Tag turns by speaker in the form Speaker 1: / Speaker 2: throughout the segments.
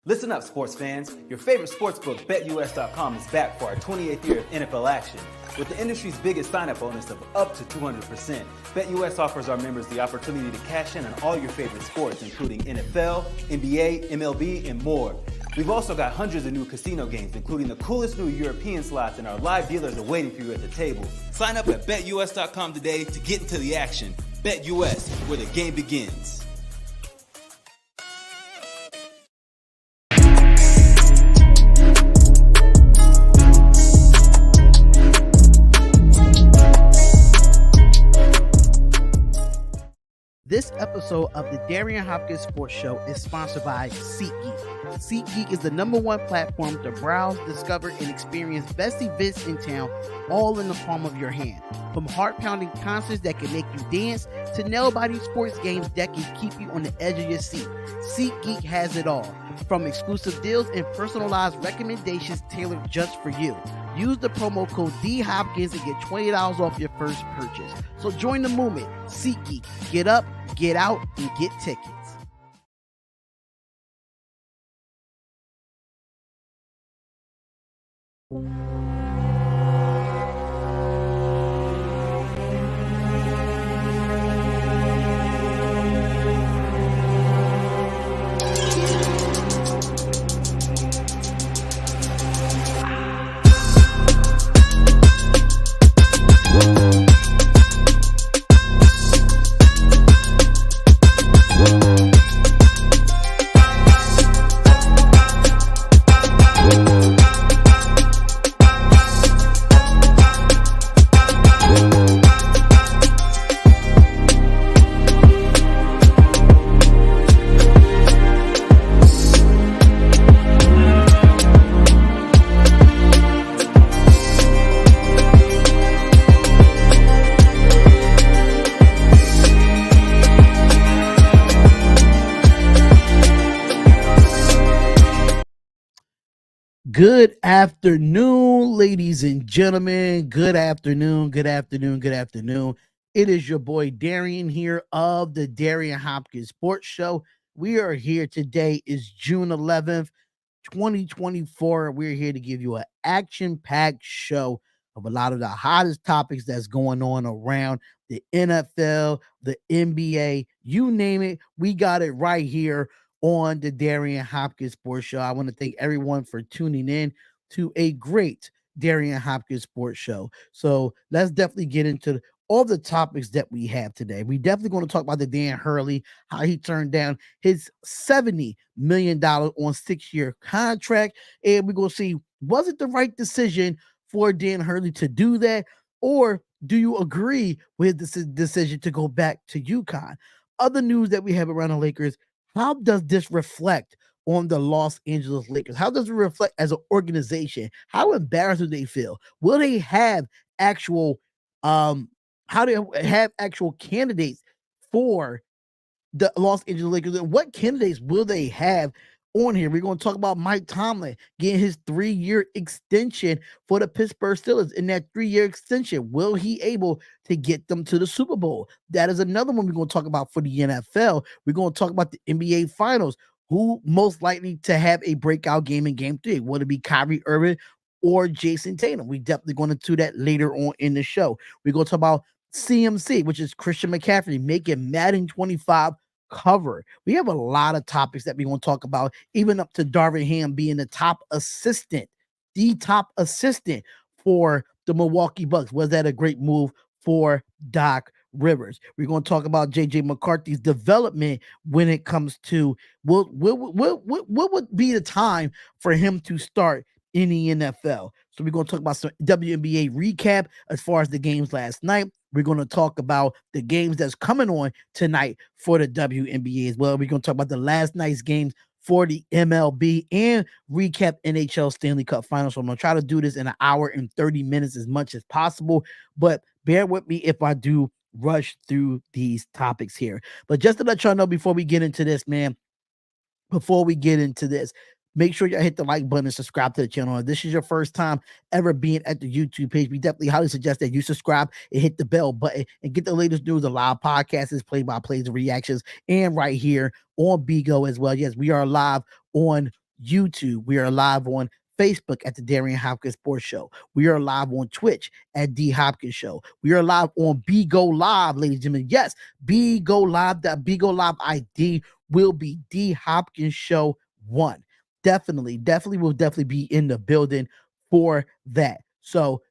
Speaker 1: Listen up, sports fans. Your favorite sportsbook, BetUS.com, is back for our 28th year of NFL action. With the industry's biggest sign-up bonus of up to 200%, BetUS offers our members the opportunity to cash in on all your favorite sports, including NFL, NBA, MLB, and more. We've also got hundreds of new casino games, including the coolest new European slots, and our live dealers are waiting for you at the table. Sign up at BetUS.com today to get into the action. BetUS, where the game begins.
Speaker 2: This episode of the Darion Hopkins Sports Show is sponsored by SeatGeek. SeatGeek is the #1 platform to browse, discover, and experience best events in town, all in the palm of your hand. From heart-pounding concerts that can make you dance to nail-biting sports games that can keep you on the edge of your seat, SeatGeek has it all. From exclusive deals and personalized recommendations tailored just for you. Use the promo code DHopkins and get $20 off your first purchase. So join the movement. SeatGeek. Get up, get out, and get tickets. Good afternoon, ladies and gentlemen. Good afternoon. It is your boy Darion here of the Darion Hopkins Sports Show. We are here today. Is June 11th, 2024. We're here to give you an action-packed show of a lot of the hottest topics that's going on around the NFL, the NBA, you name it. We got it right here on the Darion Hopkins Sports Show. I want to thank everyone for tuning in to a great Darion Hopkins Sports Show. So let's definitely get into all the topics that we have today. We definitely going to talk about the Dan Hurley, how he turned down his $70 million on 6-year contract. And we're going to see, was it the right decision for Dan Hurley to do that? Or do you agree with this decision to go back to UConn? Other news that we have around the Lakers, how does this reflect on the Los Angeles Lakers? How does it reflect as an organization? How embarrassed do they feel? Will they have actual actual candidates for the Los Angeles Lakers? And what candidates will they have on here? We're going to talk about Mike Tomlin getting his 3-year extension for the Pittsburgh Steelers. In that 3-year extension, will he able to get them to the Super Bowl? That is another one we're going to talk about for the NFL. We're going to talk about the NBA Finals. Who most likely to have a breakout game in Game 3? Will it be Kyrie Irving or Jason Tatum? We definitely going to do that later on in the show. We're going to talk about CMC, which is Christian McCaffrey, making Madden 25 cover. We have a lot of topics that we want to talk about, even up to Darvin Ham being the top assistant for the Milwaukee Bucks. Was that a great move for Doc Rivers? We're going to talk about JJ McCarthy's development when it comes to what would be the time for him to start in the NFL. So we're going to talk about some WNBA recap as far as the games last night. We're going to talk about the games that's coming on tonight for the WNBA as well. We're going to talk about the last night's games for the MLB and recap NHL Stanley Cup Finals. So I'm going to try to do this in an hour and 30 minutes as much as possible, but bear with me if I do rush through these topics here. But just to let y'all know before we get into this, make sure y'all hit the like button and subscribe to the channel. If this is your first time ever being at the YouTube page, we definitely highly suggest that you subscribe and hit the bell button and get the latest news, the live podcasts, play-by-plays, and reactions, and right here on Bigo as well. Yes, we are live on YouTube. We are live on Facebook at the Darion Hopkins Sports Show. We are live on Twitch at D Hopkins Show. We are live on Go Live, ladies and gentlemen. Yes, Go Live. That Go Live ID will be D Hopkins Show 1. Definitely will be in the building for that. So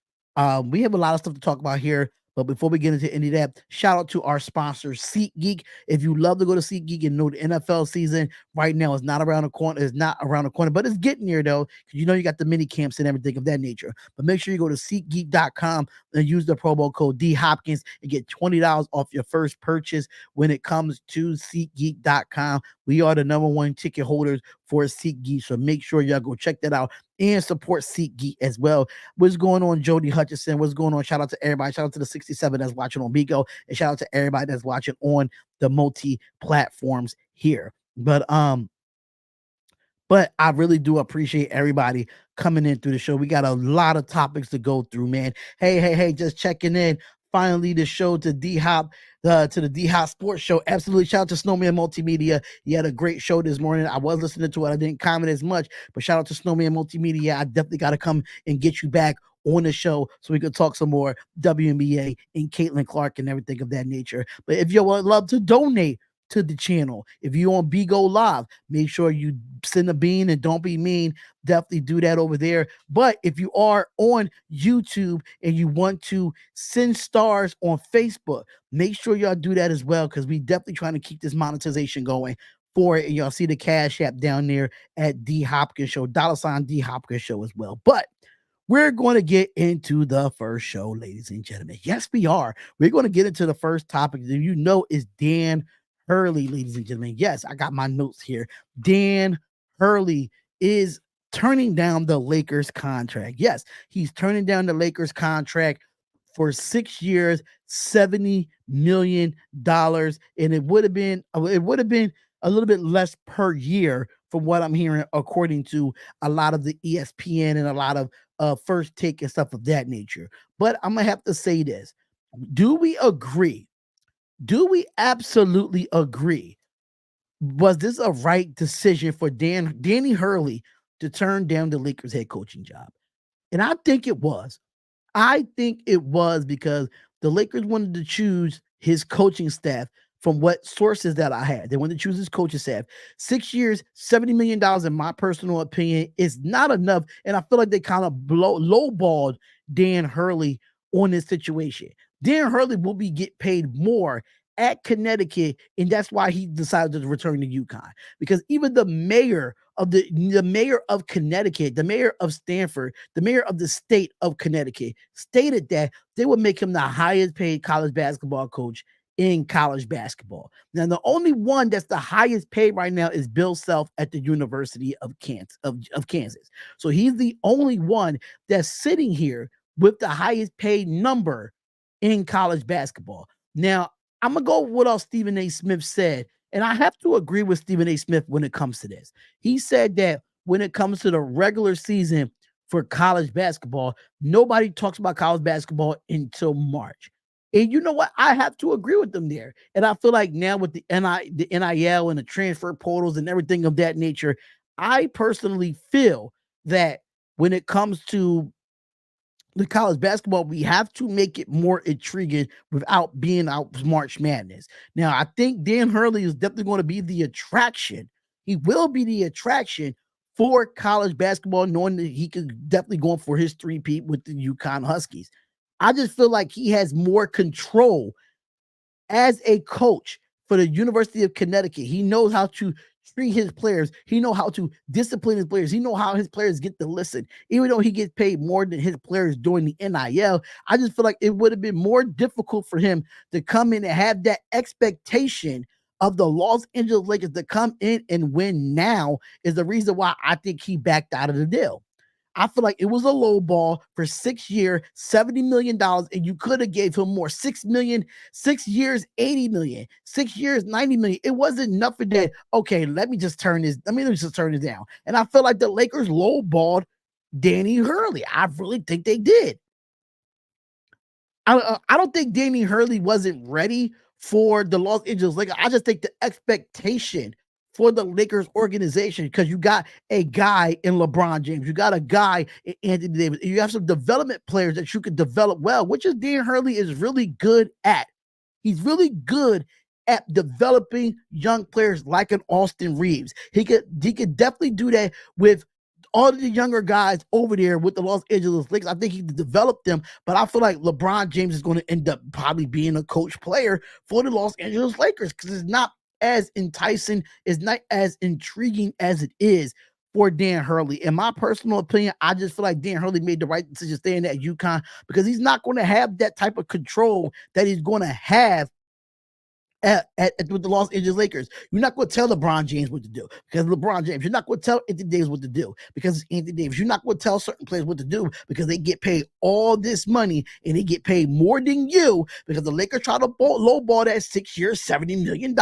Speaker 2: we have a lot of stuff to talk about here. But before we get into any of that, shout out to our sponsor, SeatGeek. If you love to go to SeatGeek and know the NFL season right now is not around the corner, but it's getting here though, because you know you got the mini camps and everything of that nature. But make sure you go to SeatGeek.com and use the promo code DHopkins and get $20 off your first purchase when it comes to SeatGeek.com. We are the #1 ticket holders for SeatGeek, so make sure y'all go check that out and support SeatGeek as well. What's going on, Jody Hutchinson? What's going on? Shout out to everybody. Shout out to the 67 that's watching on Bigo, and shout out to everybody that's watching on the multi-platforms here. But I really do appreciate everybody coming in through the show. We got a lot of topics to go through, man. Hey, just checking in. Finally, the show to D-Hop, to the D-Hop Sports Show. Absolutely. Shout out to Snowman Multimedia. He had a great show this morning. I was listening to it. I didn't comment as much, but shout out to Snowman Multimedia. I definitely got to come and get you back on the show so we could talk some more WNBA and Caitlin Clark and everything of that nature. But if you would love to donate to the channel, if you on Go Live, make sure you send a bean and don't be mean. Definitely do that over there. But if you are on YouTube and you want to send stars on Facebook, make sure y'all do that as well, because we definitely trying to keep this monetization going for it. And y'all see the Cash App down there at D Hopkins Show, $ D Hopkins Show as well. But we're going to get into the first show, ladies and gentlemen. Yes, we are. We're going to get into the first topic that you know is Dan Hurley, ladies and gentlemen. Yes, I got my notes here. Dan Hurley is turning down the Lakers contract. Yes, he's turning down the Lakers contract for 6 years, $70 million. And it would have been a little bit less per year from what I'm hearing, according to a lot of the ESPN and a lot of First Take and stuff of that nature. But I'm going to have to say this. Do we agree? Do we absolutely agree? Was this a right decision for Danny Hurley to turn down the Lakers head coaching job? And I think it was. I think it was because the Lakers wanted to choose his coaching staff from what sources that I had. They wanted to choose his coaching staff. 6 years, $70 million, in my personal opinion, is not enough. And I feel like they kind of lowballed Dan Hurley on this situation. Dan Hurley will get paid more at Connecticut, and that's why he decided to return to UConn. Because even the mayor of Connecticut, the mayor of Stanford, the mayor of the state of Connecticut stated that they would make him the highest paid college basketball coach in college basketball. Now, the only one that's the highest paid right now is Bill Self at the University of Kansas. So he's the only one that's sitting here with the highest paid number in college basketball. Now, I'm going to go with what Stephen A. Smith said, and I have to agree with Stephen A. Smith when it comes to this. He said that when it comes to the regular season for college basketball, nobody talks about college basketball until March. And you know what? I have to agree with them there. And I feel like now with the NIL and the transfer portals and everything of that nature, I personally feel that when it comes to the college basketball, we have to make it more intriguing without being out March Madness. Now, I think Dan Hurley is definitely going to be the attraction. He will be the attraction for college basketball, knowing that he could definitely go for his three-peat with the UConn Huskies. I just feel like he has more control as a coach for the University of Connecticut. He knows how to treat his players. He knows how to discipline his players. He knows how his players get to listen. Even though he gets paid more than his players during the NIL, I just feel like it would have been more difficult for him to come in and have that expectation of the Los Angeles Lakers to come in and win now is the reason why I think he backed out of the deal. I feel like it was a low ball for 6 years, $70 million, and you could have gave him more. 6 years, $80 million, 6 years, $90 million. It wasn't enough for that. Okay, let me just turn this down. And I feel like the Lakers low balled Danny Hurley. I really think they did. I don't think Danny Hurley wasn't ready for the Los Angeles Lakers. I just think the expectation for the Lakers organization because you got a guy in LeBron James, you got a guy in Anthony Davis, and you have some development players that you can develop well, which is Dan Hurley is really good at. He's really good at developing young players like an Austin Reeves. He could definitely do that with all of the younger guys over there with the Los Angeles Lakers. I think he developed them, but I feel like LeBron James is going to end up probably being a coach player for the Los Angeles Lakers because it's not as enticing, it's not as intriguing as it is for Dan Hurley. In my personal opinion, I just feel like Dan Hurley made the right decision staying at UConn because he's not going to have that type of control that he's going to have with the Los Angeles Lakers. You're not going to tell LeBron James what to do because LeBron James. You're not going to tell Anthony Davis what to do because it's Anthony Davis. You're not going to tell certain players what to do because they get paid all this money and they get paid more than you because the Lakers try to lowball that 6 years, $70 million.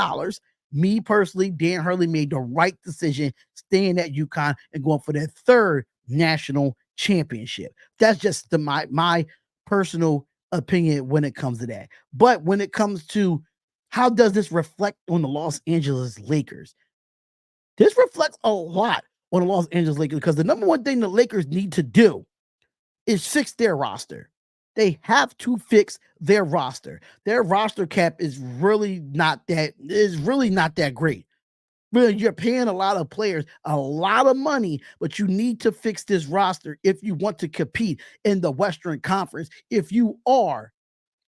Speaker 2: Me personally, Dan Hurley made the right decision staying at UConn and going for their third national championship. That's just my personal opinion when it comes to that. But when it comes to how does this reflect on the Los Angeles Lakers? This reflects a lot on the Los Angeles Lakers because the number one thing the Lakers need to do is fix their roster. They have to fix their roster. Their roster cap is really not that great. Really, you're paying a lot of players a lot of money, but you need to fix this roster if you want to compete in the Western Conference. If you are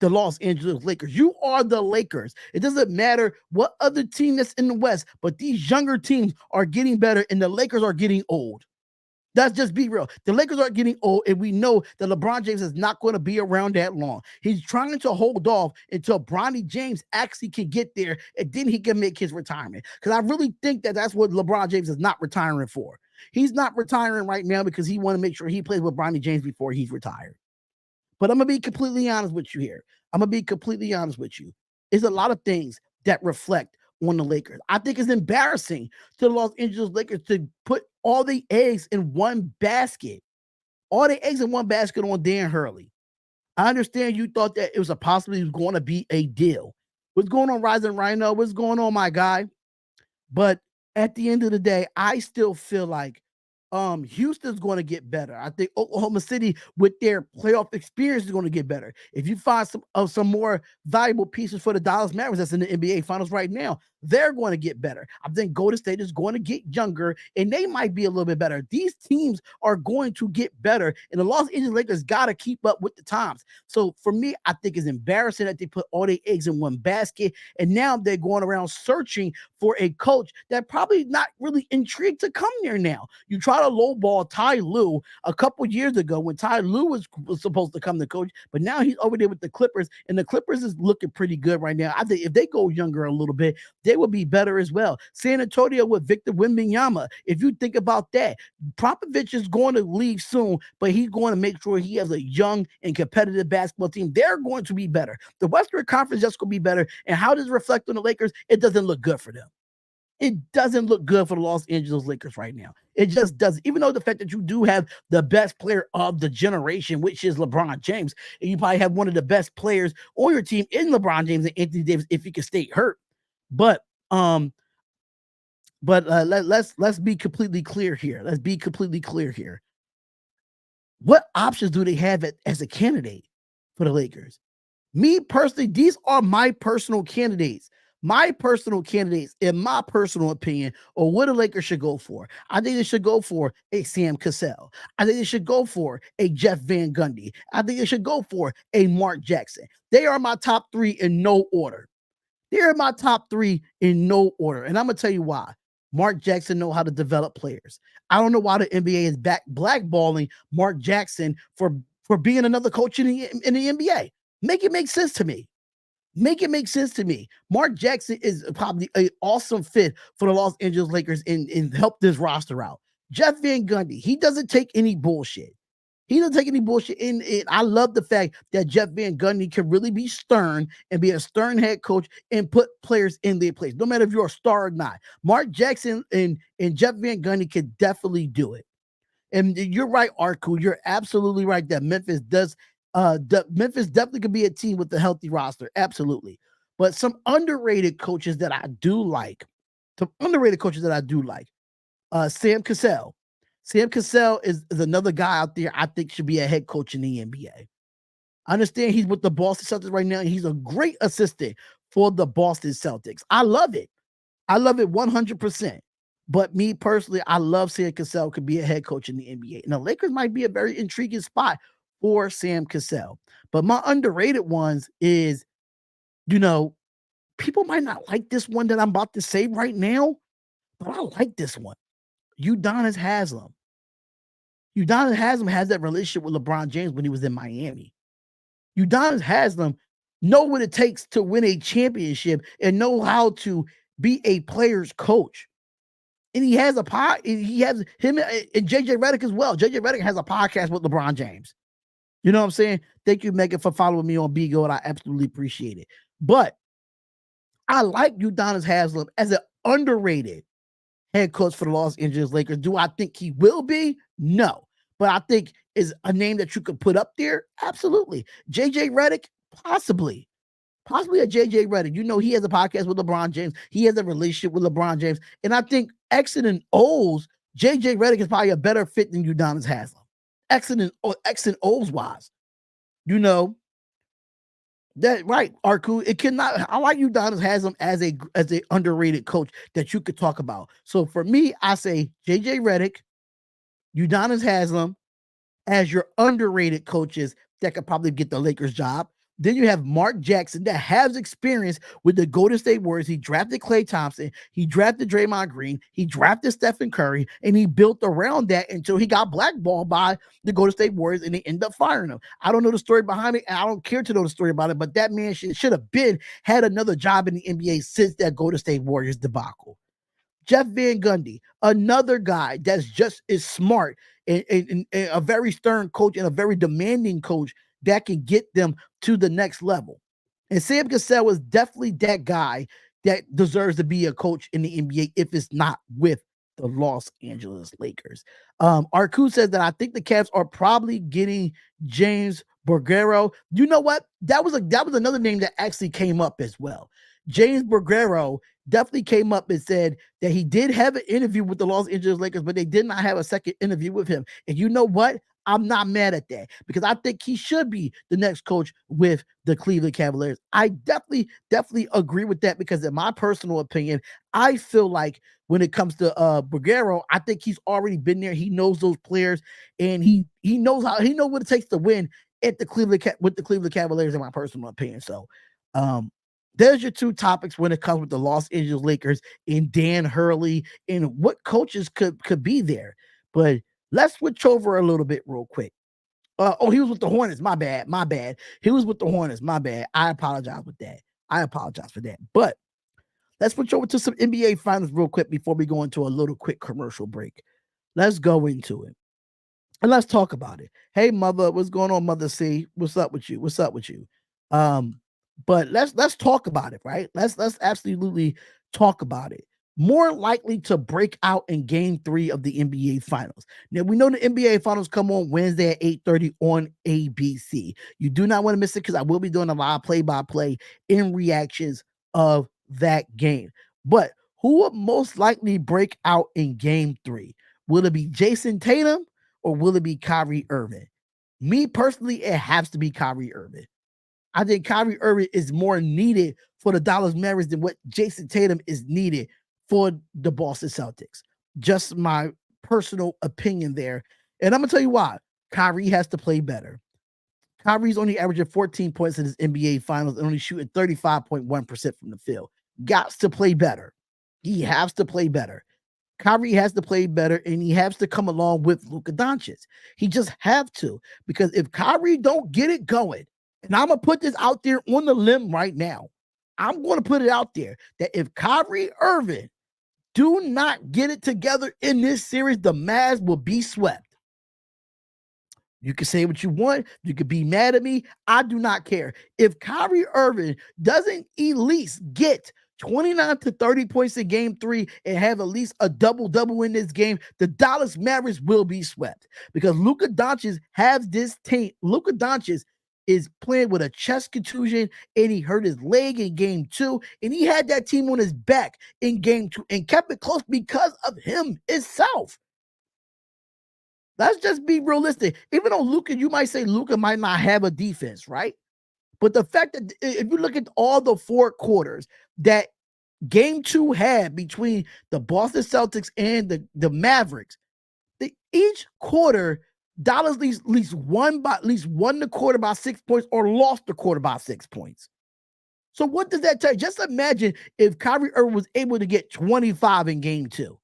Speaker 2: the Los Angeles Lakers. You are the Lakers. It doesn't matter what other team that's in the West, but these younger teams are getting better and the Lakers are getting old. Let's just be real. The Lakers are getting old, and we know that LeBron James is not going to be around that long. He's trying to hold off until Bronny James actually can get there, and then he can make his retirement. Because I really think that that's what LeBron James is not retiring for. He's not retiring right now because he wants to make sure he plays with Bronny James before he's retired. But I'm going to be completely honest with you here. It's a lot of things that reflect on the Lakers. I think it's embarrassing to the Los Angeles Lakers to put all the eggs in one basket. All the eggs in one basket on Dan Hurley. I understand you thought that it was a possibility it was going to be a deal. What's going on, Rising Rhino? What's going on, my guy? But at the end of the day, I still feel like Houston's going to get better. I think Oklahoma City, with their playoff experience, is going to get better. If you find some more valuable pieces for the Dallas Mavericks that's in the NBA Finals right now, they're going to get better. I think Golden State is going to get younger, and they might be a little bit better. These teams are going to get better, and the Los Angeles Lakers got to keep up with the times. So for me, I think it's embarrassing that they put all their eggs in one basket, and now they're going around searching for a coach that probably not really intrigued to come there now. You try to lowball Ty Lue a couple years ago when Ty Lue was supposed to come to coach, but now he's over there with the Clippers, and the Clippers is looking pretty good right now. I think if they go younger a little bit, they will be better as well. San Antonio with Victor Wembanyama. If you think about that, Popovich is going to leave soon, but he's going to make sure he has a young and competitive basketball team. They're going to be better. The Western Conference is just going to be better. And how does it reflect on the Lakers? It doesn't look good for them. It doesn't look good for the Los Angeles Lakers right now. It just doesn't. Even though the fact that you do have the best player of the generation, which is LeBron James, and you probably have one of the best players on your team in LeBron James and Anthony Davis if he can stay hurt. But let's be completely clear here. What options do they have as a candidate for the Lakers? Me personally, these are my personal candidates. My personal candidates, in my personal opinion, or what the Lakers should go for. I think they should go for a Sam Cassell. I think they should go for a Jeff Van Gundy. I think they should go for a Mark Jackson. They are my top three in no order. They're my top three in no order. And I'm going to tell you why. Mark Jackson knows how to develop players. I don't know why the NBA is blackballing Mark Jackson for being another coach in the NBA. Make it make sense to me. Mark Jackson is probably an awesome fit for the Los Angeles Lakers and help this roster out. Jeff Van Gundy, he doesn't take any bullshit. And I love the fact that Jeff Van Gundy can really be stern and be a stern head coach and put players in their place, no matter if you're a star or not. Mark Jackson and Jeff Van Gundy can definitely do it. And you're right, Arku. You're absolutely right that Memphis definitely could be a team with a healthy roster. Absolutely. But some underrated coaches that I do like Some underrated coaches that I do like. Sam Cassell. Sam Cassell is another guy out there I think should be a head coach in the NBA. I understand he's with the Boston Celtics right now, and he's a great assistant for the Boston Celtics. I love it. I love it 100%. But me personally, I love Sam Cassell could be a head coach in the NBA. And the Lakers might be a very intriguing spot for Sam Cassell. But my underrated ones is, people might not like this one that I'm about to say right now, but I like this one. Udonis Haslem. Udonis Haslem has that relationship with LeBron James when he was in Miami. Udonis Haslem know what it takes to win a championship and know how to be a player's coach. And he has he has him and JJ Redick as well. JJ Redick has a podcast with LeBron James. You know what I'm saying? Thank you, Megan, for following me on BGold. I absolutely appreciate it. But I like Udonis Haslem as an underrated head coach for the Los Angeles Lakers. Do I think he will be? No. But I think is a name that you could put up there? Absolutely. JJ Redick? Possibly a JJ Redick. He has a podcast with LeBron James. He has a relationship with LeBron James. And I think X's and O's, JJ Redick is probably a better fit than Udonis Haslem. X and O's wise. That right, Arku. It cannot. I like Udonis Haslem as a underrated coach that you could talk about. So for me, I say JJ Redick, Udonis Haslem as your underrated coaches that could probably get the Lakers job. Then you have Mark Jackson that has experience with the Golden State Warriors. He drafted Klay Thompson. He drafted Draymond Green. He drafted Stephen Curry, and he built around that until he got blackballed by the Golden State Warriors, and they ended up firing him. I don't know the story behind it, and I don't care to know the story about it, but that man should have had another job in the NBA since that Golden State Warriors debacle. Jeff Van Gundy, another guy that's just as smart and a very stern coach and a very demanding coach that can get them to the next level. And Sam Cassell is definitely that guy that deserves to be a coach in the NBA if it's not with the Los Angeles Lakers. Arku says that I think the Cavs are probably getting James Borrego. You know what? That was another name that actually came up as well. James Borrego definitely came up and said that he did have an interview with the Los Angeles Lakers, but they did not have a second interview with him. And you know what? I'm not mad at that because I think he should be the next coach with the Cleveland Cavaliers. I definitely agree with that because in my personal opinion, I feel like when it comes to Borrego, I think he's already been there. He knows those players and he knows what it takes to win at the Cleveland Cavaliers in my personal opinion. So there's your two topics when it comes with the Los Angeles Lakers and Dan Hurley and what coaches could be there. But let's switch over a little bit real quick. He was with the Hornets. My bad. He was with the Hornets. My bad. I apologize for that. But let's switch over to some NBA finals real quick before we go into a little quick commercial break. Let's go into it. And let's talk about it. Hey, mother, what's going on, Mother C? What's up with you? But let's talk about it, right? Let's absolutely talk about it. More likely to break out in Game 3 of the NBA Finals. Now, we know the NBA Finals come on Wednesday at 8:30 on ABC. You do not want to miss it because I will be doing a live play-by-play in reactions of that game. But who will most likely break out in Game 3? Will it be Jason Tatum or will it be Kyrie Irving? Me, personally, it has to be Kyrie Irving. I think Kyrie Irving is more needed for the Dallas Mavericks than what Jason Tatum is needed for the Boston Celtics. Just my personal opinion there. And I'm going to tell you why. Kyrie has to play better. Kyrie's only averaging 14 points in his NBA Finals and only shooting 35.1% from the field. Got to play better. He has to play better. Kyrie has to play better, and he has to come along with Luka Doncic. He just have to. Because if Kyrie don't get it going, and I'm going to put this out there on the limb right now, I'm going to put it out there that if Kyrie Irving do not get it together in this series, the Mavs will be swept. You can say what you want. You could be mad at me. I do not care. If Kyrie Irving doesn't at least get 29 to 30 points in Game 3 and have at least a double-double in this game, the Dallas Mavericks will be swept because Luka Doncic has this taint. Luka Doncic is playing with a chest contusion, and he hurt his leg in game 2, and he had that team on his back in game 2 and kept it close because of him itself. Let's just be realistic. Even though Luka, you might say Luka might not have a defense, right? But the fact that if you look at all the 4 quarters that game 2 had between the Boston Celtics and the Mavericks, each quarter, Dallas at least won the quarter by 6 points or lost the quarter by 6 points. So what does that tell you? Just imagine if Kyrie Irving was able to get 25 in game 2.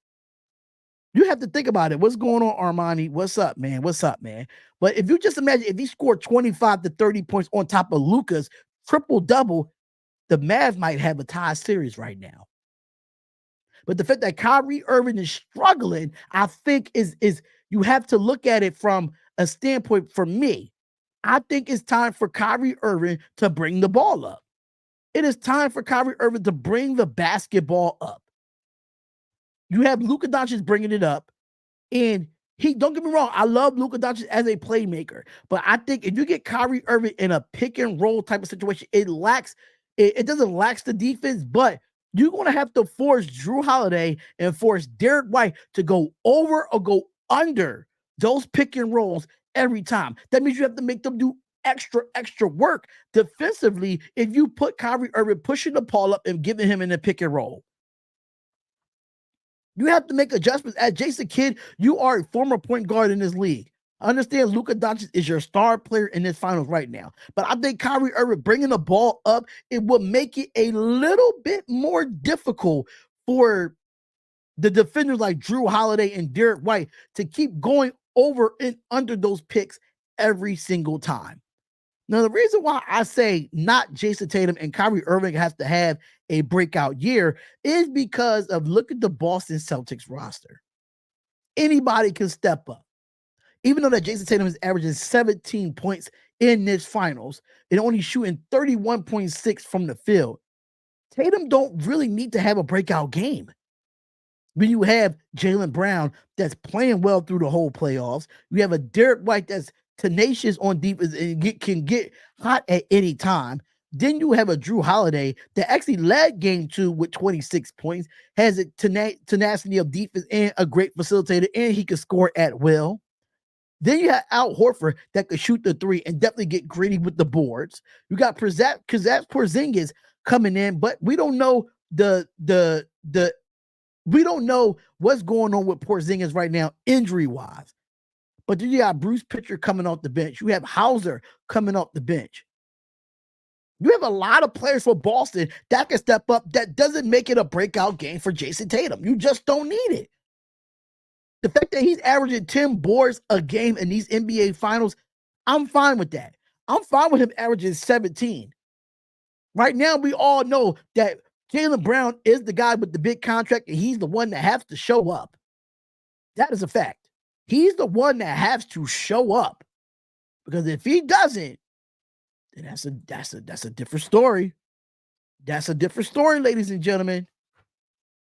Speaker 2: You have to think about it. What's going on, Armani? What's up, man? What's up, man? But if you just imagine if he scored 25 to 30 points on top of Luka's triple-double, the Mavs might have a tie series right now. But the fact that Kyrie Irving is struggling, I think is you have to look at it from a standpoint. For me, I think it's time for Kyrie Irving to bring the ball up. It is time for Kyrie Irving to bring the basketball up. You have Luka Doncic bringing it up, and don't get me wrong, I love Luka Doncic as a playmaker, but I think if you get Kyrie Irving in a pick and roll type of situation, it doesn't lack the defense, but you're going to have to force Jrue Holiday and force Derek White to go over or go under those pick and rolls every time. That means you have to make them do extra work defensively if you put Kyrie Irving pushing the ball up and giving him in a pick and roll. You have to make adjustments. As Jason Kidd, you are a former point guard in this league. I understand Luka Doncic is your star player in this finals right now, but I think Kyrie Irving bringing the ball up, it will make it a little bit more difficult for the defenders like Jrue Holiday and Derek White to keep going over and under those picks every single time. Now, the reason why I say not Jason Tatum and Kyrie Irving has to have a breakout year is because of look at the Boston Celtics roster. Anybody can step up. Even though that Jason Tatum is averaging 17 points in this finals and only shooting 31.6 from the field, Tatum don't really need to have a breakout game. When you have Jaylen Brown that's playing well through the whole playoffs, you have a Derek White that's tenacious on defense and can get hot at any time. Then you have a Jrue Holiday that actually led game 2 with 26 points, has a tenacity of defense and a great facilitator, and he can score at will. Then you have Al Horford that could shoot the 3 and definitely get gritty with the boards. You got Porzingis coming in, but we don't know we don't know what's going on with Porzingis right now injury-wise. But then you got Bruce Pitcher coming off the bench. You have Hauser coming off the bench. You have a lot of players for Boston that can step up. That doesn't make it a breakout game for Jason Tatum. You just don't need it. The fact that he's averaging 10 boards a game in these NBA finals, I'm fine with that. I'm fine with him averaging 17. Right now, we all know that Jaylen Brown is the guy with the big contract, and he's the one that has to show up. That is a fact. He's the one that has to show up, because if he doesn't, then that's a different story. That's a different story, ladies and gentlemen.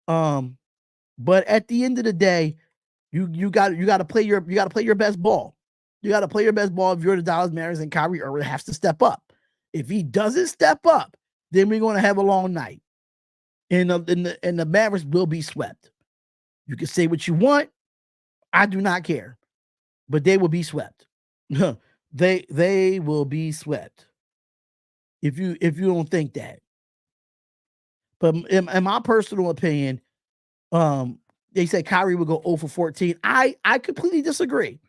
Speaker 2: But at the end of the day, you got to play your best ball. You got to play your best ball if you're the Dallas Mavericks, and Kyrie Irving has to step up. If he doesn't step up, then we're going to have a long night, and the Mavericks will be swept. You can say what you want. I do not care, but they will be swept. They will be swept. If you don't think that. But in my personal opinion, they say Kyrie will go 0 for 14. I completely disagree.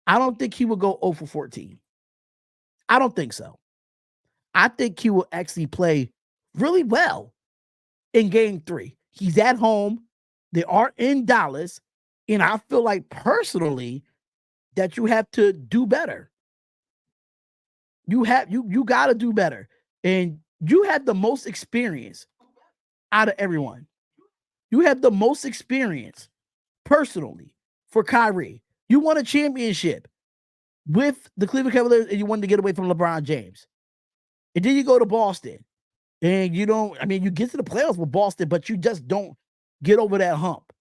Speaker 2: I don't think he will go 0 for 14. I don't think so. I think he will actually play really well in game 3. He's at home. They are in Dallas. And I feel like personally that you have to do better. You got to do better. And you have the most experience out of everyone. You have the most experience personally for Kyrie. You won a championship with the Cleveland Cavaliers, and you wanted to get away from LeBron James. And then you go to Boston, and you get to the playoffs with Boston, but you just don't get over that hump.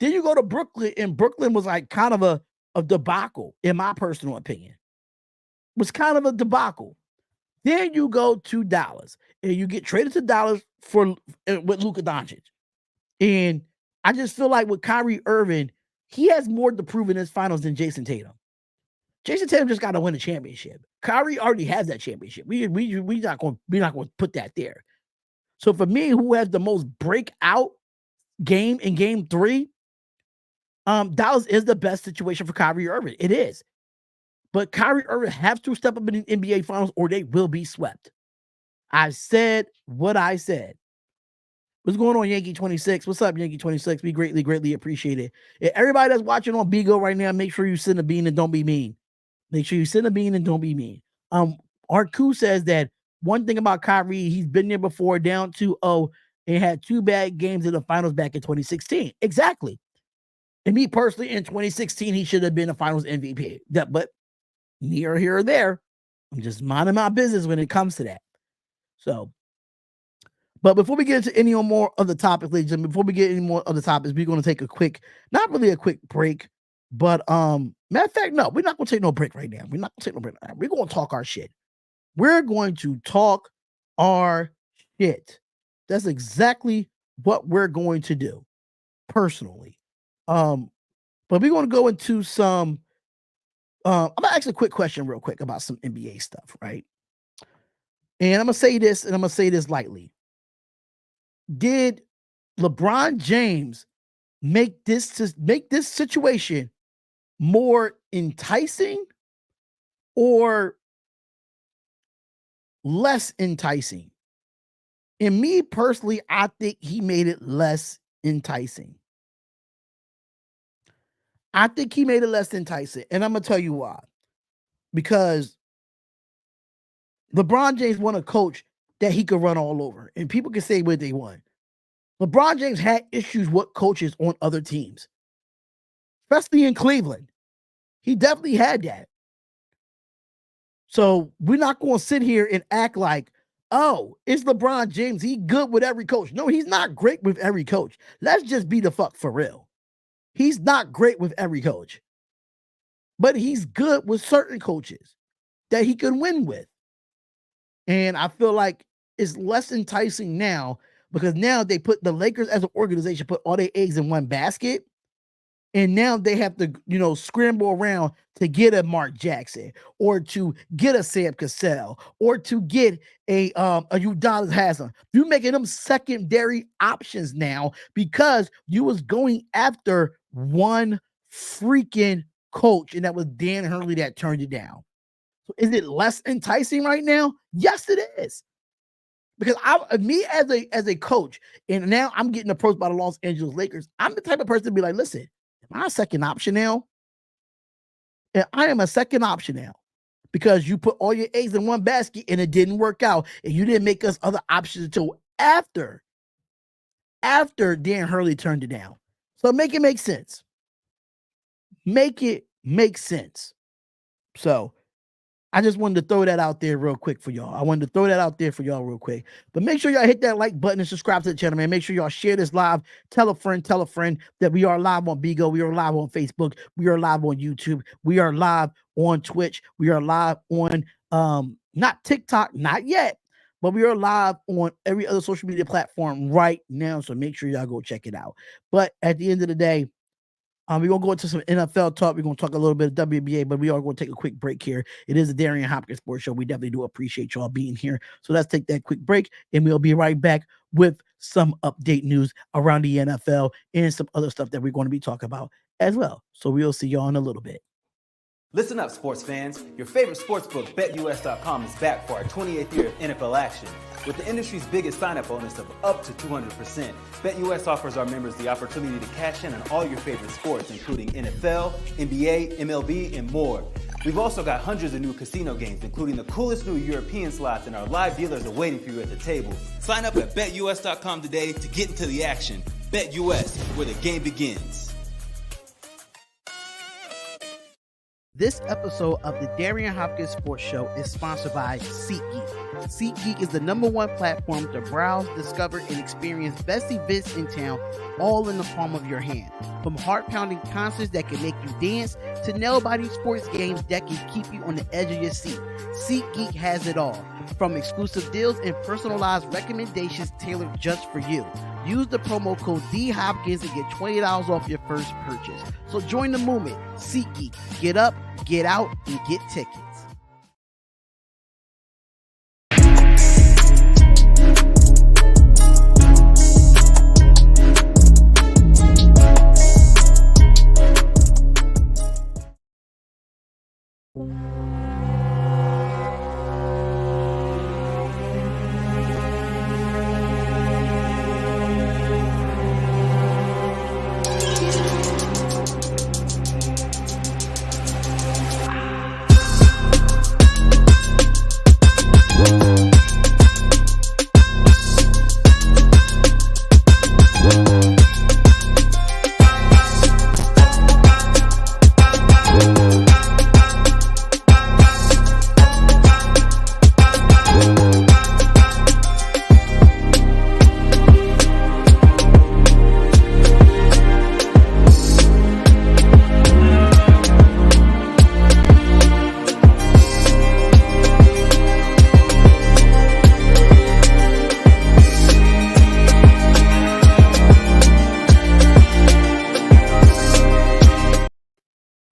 Speaker 2: Then you go to Brooklyn, and Brooklyn was like kind of a debacle, in my personal opinion. was kind of a debacle. Then you go to Dallas and you get traded to Dallas with Luka Doncic. And I just feel like with Kyrie Irving, he has more to prove in his finals than Jason Tatum. Jason Tatum just got to win a championship. Kyrie already has that championship. We're not going to put that there. So for me, who has the most breakout game in Game 3? Dallas is the best situation for Kyrie Irving. It is. But Kyrie Irving has to step up in the NBA Finals or they will be swept. I said what I said. What's going on, Yankee 26? What's up, Yankee 26? We greatly, greatly appreciate it. Everybody that's watching on Bigo right now, make sure you send a bean and don't be mean. Make sure you send a bean and don't be mean. Arku says that one thing about Kyrie, he's been there before, down 2-0, and had 2 bad games in the finals back in 2016. Exactly. And me personally, in 2016, he should have been a finals MVP. But near here or there, I'm just minding my business when it comes to that. So, but before we get into any more of the topics, ladies and gentlemen, before we get any more of the topics, we're going to take a quick, not really a quick break, but matter of fact, no, we're not going to take no break right now. We're not going to take no break. We're going to talk our shit. We're going to talk our shit. That's exactly what we're going to do, personally. But we're going to go into some. I'm gonna ask a quick question, real quick, about some NBA stuff, right? And I'm gonna say this, and I'm gonna say this lightly. Did LeBron James make this situation more enticing or less enticing? And me personally, I think he made it less enticing. I think he made it less enticing. And I'm going to tell you why. Because LeBron James won a coach that he could run all over. And people can say what they want. LeBron James had issues with coaches on other teams. Especially in Cleveland. He definitely had that. So we're not going to sit here and act like, oh, it's LeBron James. He's good with every coach. No, he's not great with every coach. Let's just be the fuck for real. He's not great with every coach, but he's good with certain coaches that he can win with. And I feel like it's less enticing now because now they put the Lakers as an organization, put all their eggs in one basket. And now they have to, scramble around to get a Mark Jackson or to get a Sam Cassell or to get a Udonis Haslem. You're making them secondary options now because you was going after one freaking coach, and that was Dan Hurley that turned it down. So is it less enticing right now? Yes, it is. Because me as a coach, and now I'm getting approached by the Los Angeles Lakers, I'm the type of person to be like, listen, am I a second option now? And I am a second option now because you put all your eggs in one basket and it didn't work out, and you didn't make us other options until after Dan Hurley turned it down. So make it make sense. Make it make sense. So I just wanted to throw that out there real quick for y'all. But make sure y'all hit that like button and subscribe to the channel, man. Make sure y'all share this live. Tell a friend that we are live on Bigo. We are live on Facebook. We are live on YouTube. We are live on Twitch. We are live on not TikTok, not yet, but we are live on every other social media platform right now. So make sure y'all go check it out. But at the end of the day, we're going to go into some NFL talk. We're going to talk a little bit of WNBA, but we are going to take a quick break here. It is the Darion Hopkins Sports Show. We definitely do appreciate y'all being here. So let's take that quick break, and we'll be right back with some update news around the NFL and some other stuff that we're going to be talking about as well. So we'll see y'all in a little bit.
Speaker 1: Listen up, sports fans. Your favorite sportsbook, BetUS.com, is back for our 28th year of NFL action. With the industry's biggest sign-up bonus of up to 200%, BetUS offers our members the opportunity to cash in on all your favorite sports, including NFL, NBA, MLB, and more. We've also got hundreds of new casino games, including the coolest new European slots, and our live dealers are waiting for you at the table. Sign up at BetUS.com today to get into the action. BetUS, where the game begins.
Speaker 2: This episode of the Darion Hopkins Sports Show is sponsored by SeatGeek. SeatGeek is the #1 platform to browse, discover, and experience best events in town, all in the palm of your hand. From heart-pounding concerts that can make you dance to nail-biting sports games that can keep you on the edge of your seat, SeatGeek has it all. From exclusive deals and personalized recommendations tailored just for you. Use the promo code DHopkins and get $20 off your first purchase. So join the movement. SeatGeek. Get up, get out, and get tickets.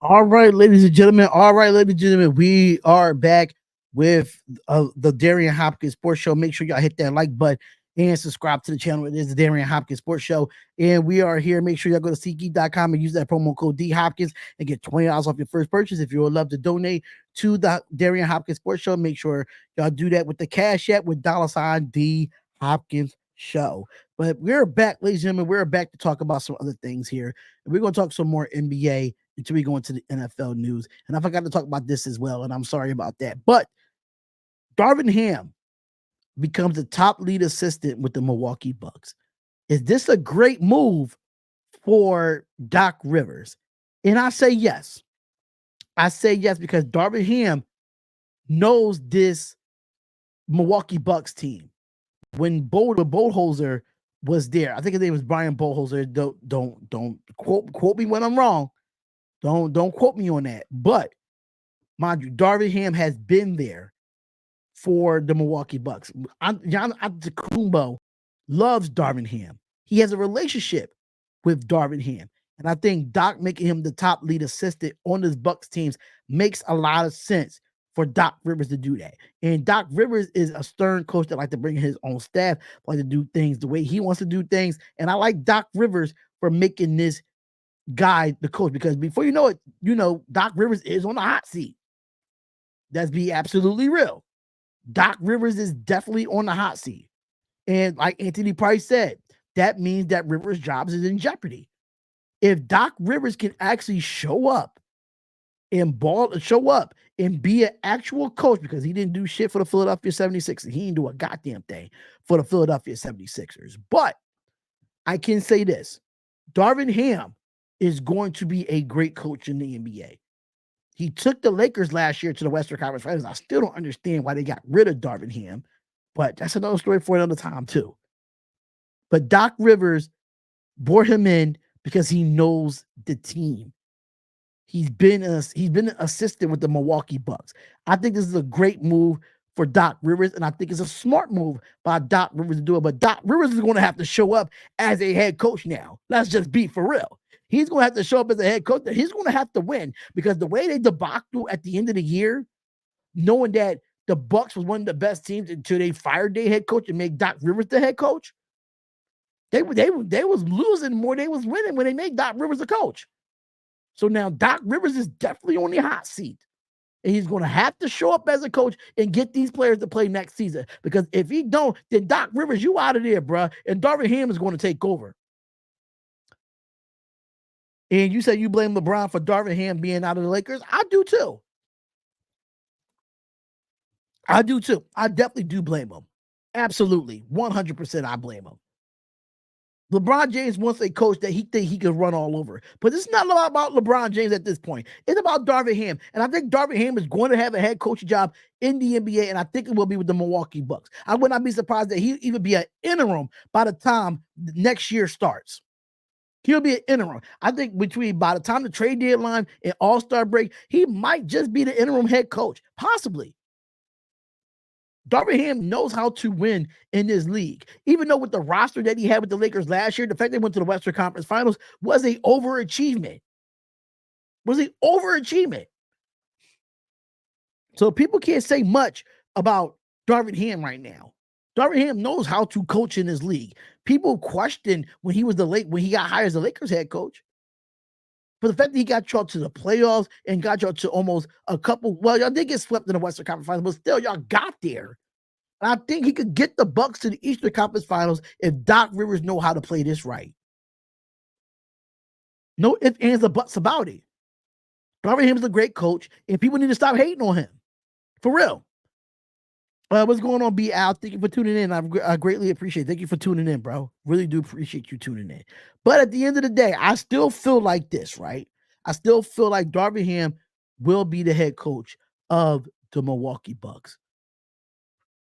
Speaker 2: All right, ladies and gentlemen. We are back with the Darion Hopkins Sports Show. Make sure y'all hit that like button and subscribe to the channel. It is the Darion Hopkins Sports Show, and we are here. Make sure y'all go to SeatGeek.com and use that promo code DHopkins and get $20 off your first purchase. If you would love to donate to the Darion Hopkins Sports Show, make sure y'all do that with the Cash App with $ D Hopkins Show. But we're back, ladies and gentlemen. We're back to talk about some other things here. And we're going to talk some more NBA until we go into the NFL news. And I forgot to talk about this as well, and I'm sorry about that. But Darvin Ham becomes the top lead assistant with the Milwaukee Bucks. Is this a great move for Doc Rivers? And I say yes. I say yes because Darvin Ham knows this Milwaukee Bucks team. When Budenholzer was there, I think his name was Brian Budenholzer. Don't quote me when I'm wrong. Don't quote me on that. But mind you, Darvin Ham has been there for the Milwaukee Bucks. John Antetokounmpo loves Darvin Ham. He has a relationship with Darvin Ham. And I think Doc making him the top lead assistant on this Bucks teams makes a lot of sense for Doc Rivers to do that. And Doc Rivers is a stern coach that like to bring his own staff, like to do things the way he wants to do things. And I like Doc Rivers for making this guy the coach, because before you know it, Doc Rivers is on the hot seat. Let's be absolutely real. Doc Rivers is definitely on the hot seat. And like Anthony Price said, that means that Rivers' jobs is in jeopardy. If Doc Rivers can actually show up and be an actual coach, because he didn't do shit for the Philadelphia 76ers. He didn't do a goddamn thing for the Philadelphia 76ers. But I can say this. Darvin Ham is going to be a great coach in the NBA. He took the Lakers last year to the Western Conference Finals. I still don't understand why they got rid of Darvin Ham, but that's another story for another time too. But Doc Rivers brought him in because he knows the team. He's been an assistant with the Milwaukee Bucks. I think this is a great move for Doc Rivers, and I think it's a smart move by Doc Rivers to do it. But Doc Rivers is going to have to show up as a head coach now. Let's just be for real. He's going to have to show up as a head coach. He's going to have to win, because the way they debacle at the end of the year, knowing that the Bucks was one of the best teams until they fired their head coach and made Doc Rivers the head coach, they was losing more. They was winning when they made Doc Rivers the coach. So now Doc Rivers is definitely on the hot seat. And he's going to have to show up as a coach and get these players to play next season. Because if he don't, then Doc Rivers, you out of there, bro. And Darvin Ham is going to take over. And you said you blame LeBron for Darvin Ham being out of the Lakers. I do too. I definitely do blame him. Absolutely. 100% I blame him. LeBron James wants a coach that he think he can run all over. But it's not about LeBron James at this point. It's about Darvin Ham. And I think Darvin Ham is going to have a head coaching job in the NBA, and I think it will be with the Milwaukee Bucks. I would not be surprised that he'll even be an interim by the time next year starts. He'll be an interim. I think by the time the trade deadline and All-Star break, he might just be the interim head coach, possibly. Darvin Ham knows how to win in this league. Even though with the roster that he had with the Lakers last year, the fact they went to the Western Conference Finals was an overachievement. So people can't say much about Darvin Ham right now. Darvin Ham knows how to coach in this league. People questioned when he got hired as the Lakers head coach. But the fact that he got y'all to the playoffs and got y'all to almost y'all did get swept in the Western Conference Finals, but still y'all got there. And I think he could get the Bucks to the Eastern Conference Finals if Doc Rivers know how to play this right. No ifs, ands, or buts about it. Darvin Ham is a great coach, and people need to stop hating on him. For real. What's going on, B. Al? Thank you for tuning in. I greatly appreciate it. Thank you for tuning in, bro. Really do appreciate you tuning in. But at the end of the day, I still feel like this, right? I still feel like Darvin Ham will be the head coach of the Milwaukee Bucks.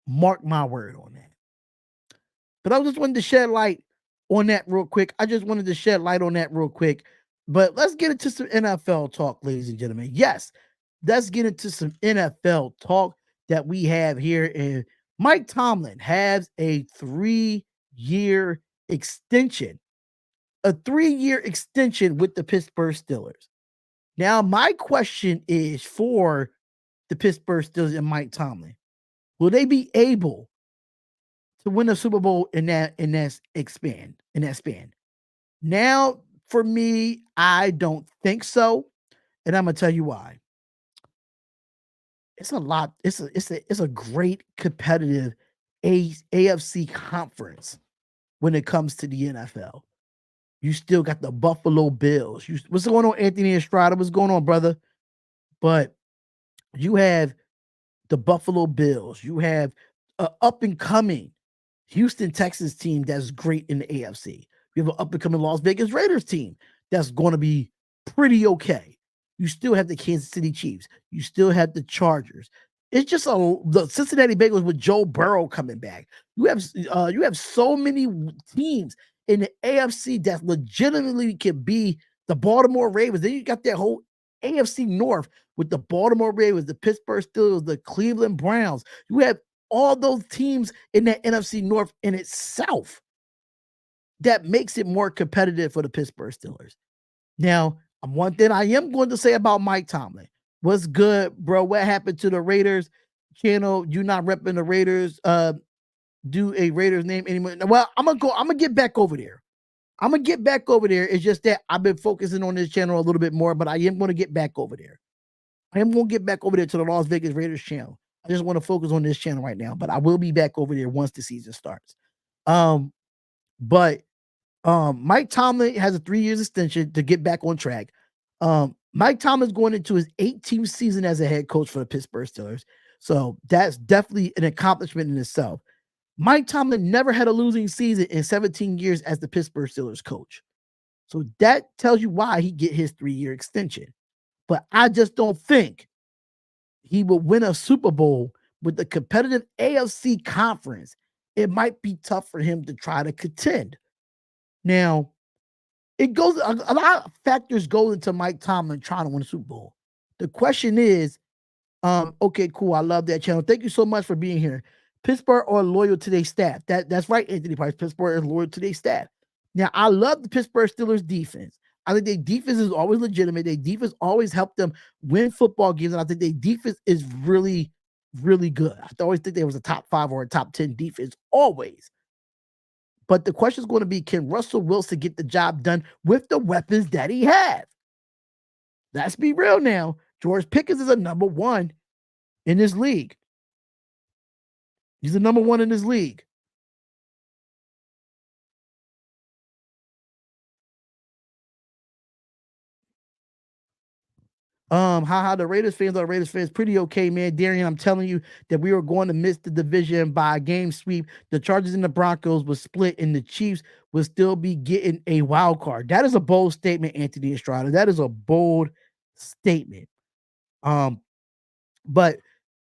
Speaker 2: Mark my word on that. But I just wanted to shed light on that real quick. But let's get into some NFL talk, ladies and gentlemen. Yes, let's get into some NFL talk that we have here. And Mike Tomlin has a 3-year extension. A 3-year extension with the Pittsburgh Steelers. Now, my question is for the Pittsburgh Steelers and Mike Tomlin. Will they be able to win a Super Bowl in that span? Now, for me, I don't think so, and I'm gonna tell you why. It's a lot. It's a great competitive AFC conference when it comes to the NFL. You still got the Buffalo Bills. What's going on, Anthony Estrada? What's going on, brother? But you have the Buffalo Bills. You have an up-and-coming Houston Texans team that's great in the AFC. You have an up-and-coming Las Vegas Raiders team that's going to be pretty okay. You still have the Kansas City Chiefs. You still have the Chargers. It's just the Cincinnati Bengals with Joe Burrow coming back. You have so many teams in the AFC that legitimately can be the Baltimore Ravens. Then you got that whole AFC North with the Baltimore Ravens, the Pittsburgh Steelers, the Cleveland Browns. You have all those teams in that NFC North in itself that makes it more competitive for the Pittsburgh Steelers. Now, one thing I am going to say about Mike Tomlin. What's good, bro? What happened to the Raiders channel? You not repping the Raiders? Do a Raiders name anymore? Well, I'm gonna get back over there. It's just that I've been focusing on this channel a little bit more, but I am going to get back over there. I am going to get back over there to the Las Vegas Raiders channel. I just want to focus on this channel right now, but I will be back over there once the season starts. But Mike Tomlin has a 3 years extension to get back on track. Mike Tomlin's going into his 18th season as a head coach for the Pittsburgh Steelers. So that's definitely an accomplishment in itself. Mike Tomlin never had a losing season in 17 years as the Pittsburgh Steelers coach. So that tells you why he get his 3-year extension. But I just don't think he will win a Super Bowl with the competitive AFC conference. It might be tough for him to try to contend. Now, a lot of factors go into Mike Tomlin trying to win a Super Bowl. The question is, okay, cool. I love that channel. Thank you so much for being here. Pittsburgh are loyal to their staff. That's right, Anthony Price. Pittsburgh is loyal to their staff. Now, I love the Pittsburgh Steelers defense. I think their defense is always legitimate. Their defense always helped them win football games, and I think their defense is really, really good. I always think there was a top 5 or a top 10 defense, always. But the question is going to be, can Russell Wilson get the job done with the weapons that he has? Let's be real now. George Pickens is a number 1 in this league. He's the number 1 in this league. How the Raiders fans are Raiders fans, pretty okay, man. Darion, I'm telling you that we were going to miss the division by a game sweep. The Chargers and the Broncos was split, and the Chiefs will still be getting a wild card. That is a bold statement, Anthony Estrada. That is a bold statement. But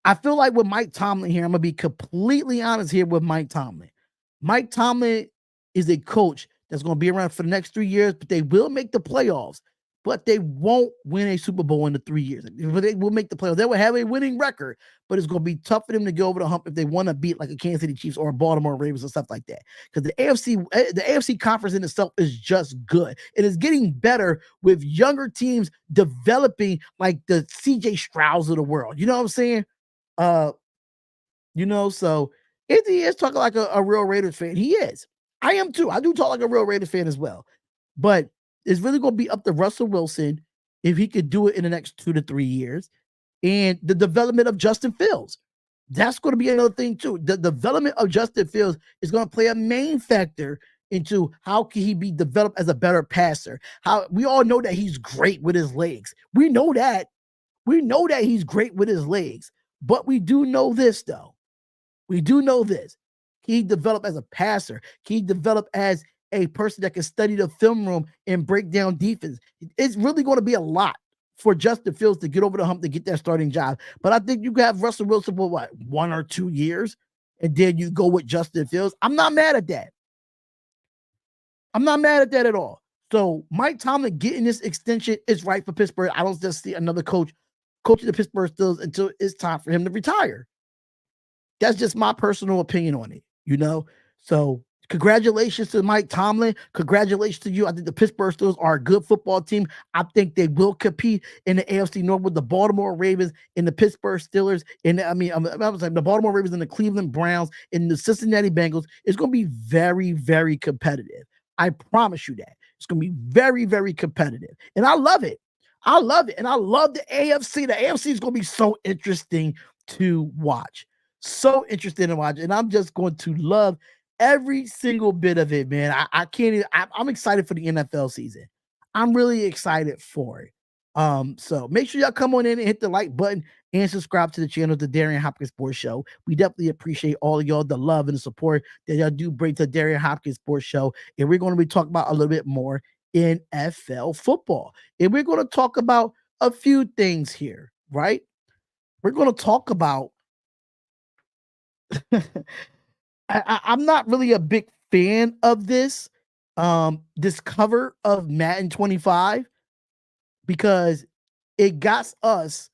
Speaker 2: I feel like with Mike Tomlin here, I'm gonna be completely honest here with Mike Tomlin. Mike Tomlin is a coach that's gonna be around for the next 3 years, but they will make the playoffs, but they won't win a Super Bowl in the 3 years. But they will make the playoffs. They will have a winning record, but it's gonna be tough for them to go over the hump if they want to beat like a Kansas City Chiefs or a Baltimore Ravens or stuff like that. Because the AFC conference in itself is just good. It is getting better with younger teams developing like the CJ Strouds of the world. You know what I'm saying? So if he is talking like a real Raiders fan, he is. I am too. I do talk like a real Raiders fan as well. But it's really going to be up to Russell Wilson if he could do it in the next 2 to 3 years, and the development of Justin Fields. That's going to be another thing too. The development of Justin Fields is going to play a main factor into how can he be developed as a better passer. How we all know that he's great with his legs. We know that. We know that he's great with his legs. But we do know this, though. We do know this. He developed as a passer. He developed as a person that can study the film room and break down defense. It's really going to be a lot for Justin Fields to get over the hump to get that starting job. But I think you can have Russell Wilson for 1 or 2 years, and then you go with Justin Fields. I'm not mad at that. I'm not mad at that at all. So Mike Tomlin getting this extension is right for Pittsburgh. I don't just see another coaching the Pittsburgh Steelers until it's time for him to retire. That's just my personal opinion on it, So congratulations to Mike Tomlin. Congratulations to you. I think the Pittsburgh Steelers are a good football team. I think they will compete in the AFC North with the Baltimore Ravens and the Pittsburgh Steelers. And I was like the Baltimore Ravens and the Cleveland Browns and the Cincinnati Bengals. It's going to be very, very competitive. I promise you that. It's going to be very, very competitive. And I love it. I love it. And I love the AFC. The AFC is going to be so interesting to watch. So interesting to watch. And I'm just going to love every single bit of it, man. I can't even, I'm excited for the NFL season. I'm really excited for it. So make sure y'all come on in and hit the like button and subscribe to the channel, the Darion Hopkins Sports Show. We definitely appreciate all of y'all, the love and the support that y'all do bring to the Darion Hopkins Sports Show. And we're going to be talking about a little bit more NFL football. And we're going to talk about a few things here, right? We're going to talk about I'm not really a big fan of this cover of Madden 25 because it got us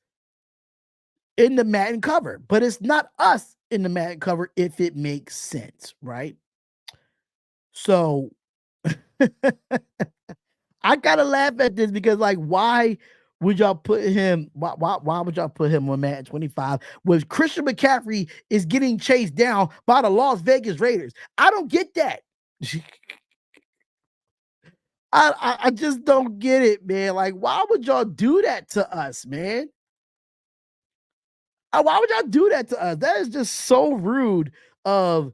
Speaker 2: in the Madden cover, but it's not us in the Madden cover if it makes sense, right? So I gotta laugh at this because, why would y'all put him? Why would y'all put him on Madden 25 when Christian McCaffrey is getting chased down by the Las Vegas Raiders? I don't get that. I just don't get it, man. Why would y'all do that to us, man? Why would y'all do that to us? That is just so rude. It's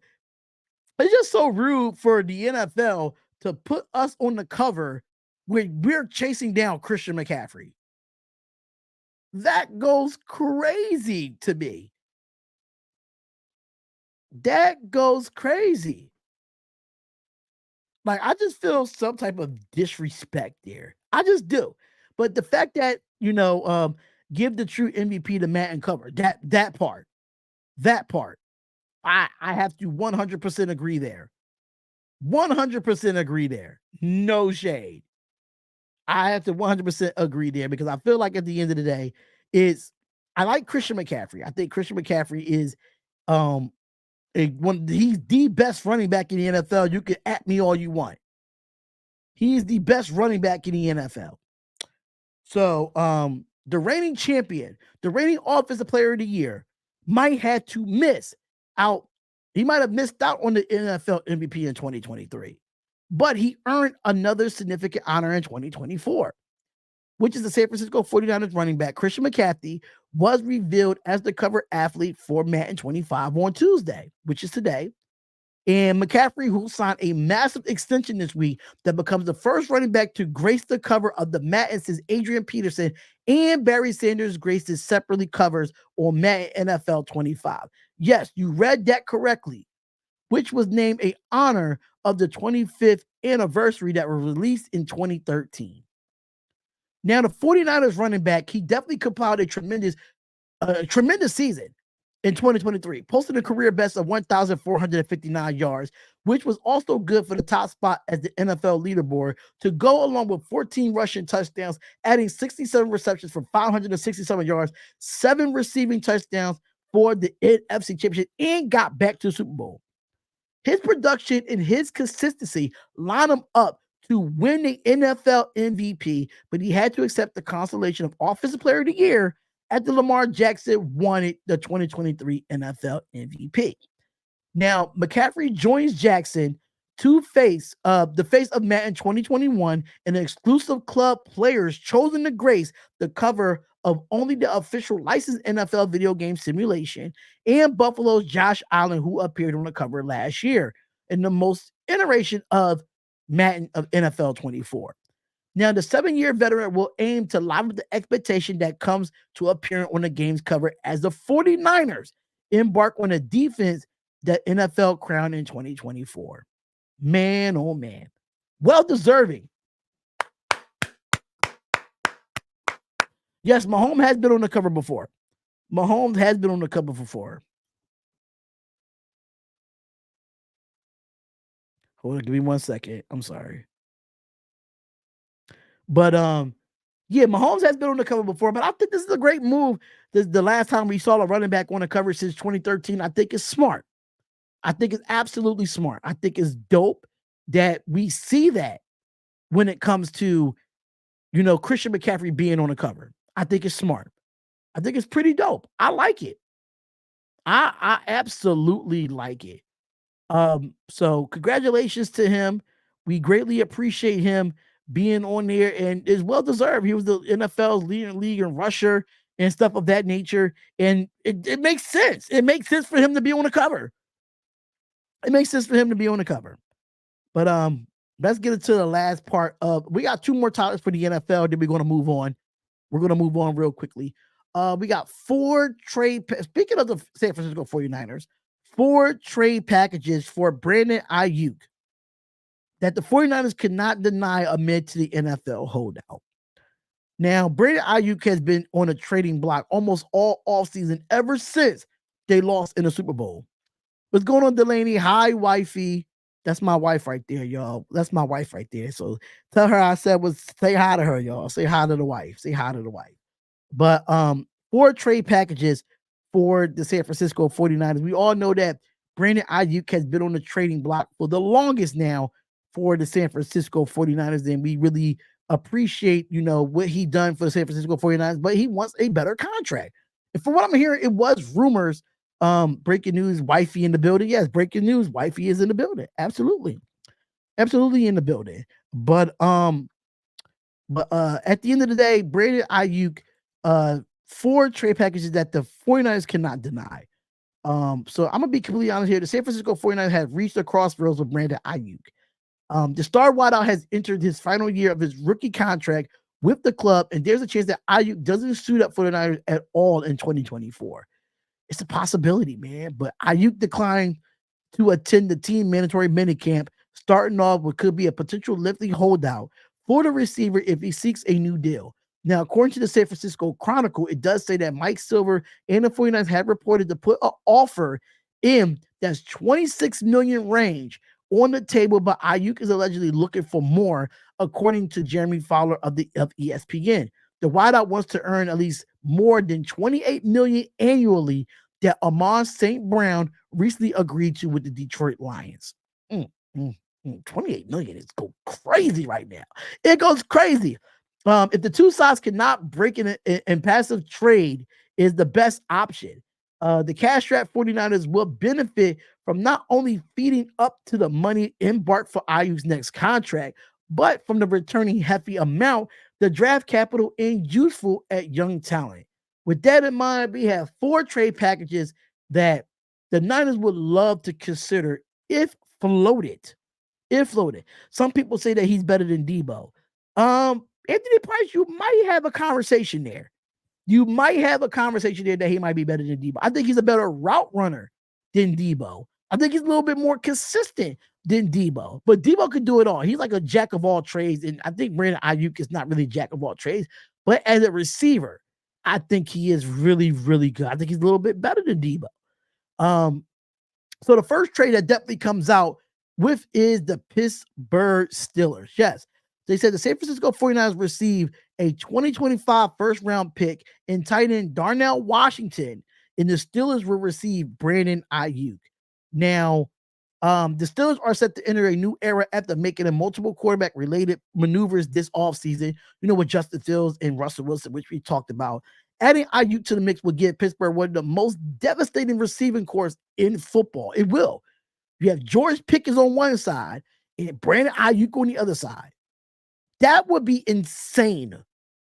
Speaker 2: just so rude for the NFL to put us on the cover when we're chasing down Christian McCaffrey. That goes crazy to me. That goes crazy. I just feel some type of disrespect there. I just do. But the fact that, give the true MVP to Madden cover, that part, I have to 100% agree there. 100% agree there. No shade. I have to 100% agree there because I feel like at the end of the day, I like Christian McCaffrey. I think Christian McCaffrey is he's the best running back in the NFL. You can at me all you want. He's the best running back in the NFL. So the reigning champion, the reigning offensive player of the year, might have to miss out. He might have missed out on the NFL MVP in 2023, but he earned another significant honor in 2024, which is the San Francisco 49ers running back Christian McCaffrey was revealed as the cover athlete for Madden 25 on Tuesday, which is today. And McCaffrey, who signed a massive extension this week that becomes the first running back to grace the cover of the Madden since Adrian Peterson and Barry Sanders graced his separately covers on Madden NFL 25. Yes, you read that correctly, which was named in honor of the 25th anniversary that was released in 2013. Now, the 49ers running back, he definitely compiled a tremendous season in 2023, posted a career best of 1,459 yards, which was also good for the top spot as the NFL leaderboard, to go along with 14 rushing touchdowns, adding 67 receptions for 567 yards, 7 receiving touchdowns for the NFC Championship, and got back to the Super Bowl. His production and his consistency line him up to win the NFL MVP, but he had to accept the consolation of Offensive Player of the Year after Lamar Jackson won the 2023 NFL MVP. Now, McCaffrey joins Jackson to face the face of Madden 2021, an exclusive club players chosen to grace the cover of only the official licensed NFL video game simulation, and Buffalo's Josh Allen, who appeared on the cover last year in the most iteration of Madden of NFL 24. Now, the 7-year veteran will aim to liven the expectation that comes to appearing on the game's cover as the 49ers embark on a defense that NFL crowned in 2024. Man, oh man. Well deserving. Yes, Mahomes has been on the cover before. Hold on, give me 1 second. I'm sorry. But yeah, Mahomes has been on the cover before, but I think this is a great move. The last time we saw a running back on the cover since 2013, I think it's smart. I think it's absolutely smart. I think it's dope that we see that when it comes to, Christian McCaffrey being on the cover. I think it's smart. I think it's pretty dope. I like it. I absolutely like it. So congratulations to him. We greatly appreciate him being on there, and is well deserved. He was the NFL's leading league in rusher and stuff of that nature. And it makes sense. It makes sense for him to be on the cover. But let's get into the last part of, we got 2 more topics for the NFL, then we're going to move on. We're going to move on real quickly. We got 4 trade, speaking of the San Francisco 49ers, 4 trade packages for Brandon Ayuk that the 49ers cannot deny amid to the NFL holdout. Now, Brandon Ayuk has been on a trading block almost all offseason ever since they lost in the Super Bowl. What's going on, Delaney? Hi, wifey. That's my wife right there, y'all. That's my wife right there. So tell her I said say hi to her, y'all. Say hi to the wife. But 4 trade packages for the San Francisco 49ers. We all know that Brandon Ayuk has been on the trading block for the longest now for the San Francisco 49ers, and we really appreciate, what he done for the San Francisco 49ers, but he wants a better contract. And from what I'm hearing, it was rumors, breaking news, wifey in the building. Yes, breaking news, wifey is in the building. Absolutely in the building. But at the end of the day, Brandon Ayuk, 4 trade packages that the 49ers cannot deny. So I'm gonna be completely honest here. The San Francisco 49ers have reached a crossroads with Brandon Ayuk. The star wideout has entered his final year of his rookie contract with the club, and there's a chance that Ayuk doesn't suit up for the Niners at all in 2024. It's a possibility, man. But Ayuk declined to attend the team mandatory minicamp, starting off what could be a potential lengthy holdout for the receiver if he seeks a new deal. Now, according to the San Francisco Chronicle, it does say that Mike Silver and the 49ers have reported to put an offer in that's $26 million range on the table, but Ayuk is allegedly looking for more, according to Jeremy Fowler of ESPN. The wideout wants to earn at least more than $28 million annually that Amon St. Brown recently agreed to with the Detroit Lions. 28 million is go crazy right now. It goes crazy. If the two sides cannot break in passive trade is the best option. The cash-strapped 49ers will benefit from not only feeding up to the money embarked for Ayuk's next contract, but from the returning hefty amount, the draft capital, and useful at young talent. With that in mind, we have 4 trade packages that the Niners would love to consider if floated. If floated. Some people say that he's better than Debo. Anthony Price, you might have a conversation there. You might have a conversation there that he might be better than Debo. I think he's a better route runner than Debo. I think he's a little bit more consistent than Debo. But Debo could do it all. He's like a jack of all trades. And I think Brandon Ayuk is not really a jack of all trades. But as a receiver, I think he is really, really good. I think he's a little bit better than Debo. So the first trade that definitely comes out with is the Pittsburgh Steelers. Yes, they said the San Francisco 49ers received a 2025 first-round pick and tight end Darnell Washington, and the Steelers will receive Brandon Ayuk. Now, the Steelers are set to enter a new era after making a multiple quarterback-related maneuvers this offseason, with Justin Fields and Russell Wilson, which we talked about. Adding Ayuk to the mix will give Pittsburgh one of the most devastating receiving corps in football. It will. You have George Pickens on one side and Brandon Ayuk on the other side. That would be insane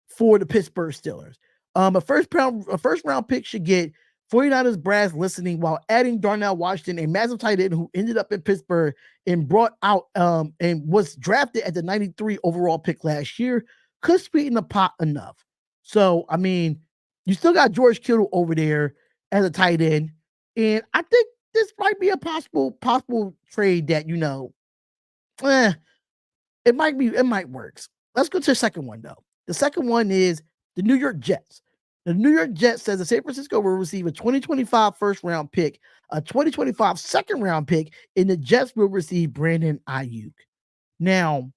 Speaker 2: for the Pittsburgh Steelers. A first round pick should get 49ers brass listening while adding Darnell Washington, a massive tight end who ended up in Pittsburgh and brought out and was drafted at the 93 overall pick last year, could sweeten the pot enough. So, I mean, you still got George Kittle over there as a tight end, and I think this might be a possible trade that, it might work. Let's go to the second one, though. The second one is the New York Jets. The New York Jets says that San Francisco will receive a 2025 first-round pick, a 2025 second-round pick, and the Jets will receive Brandon Ayuk. Now,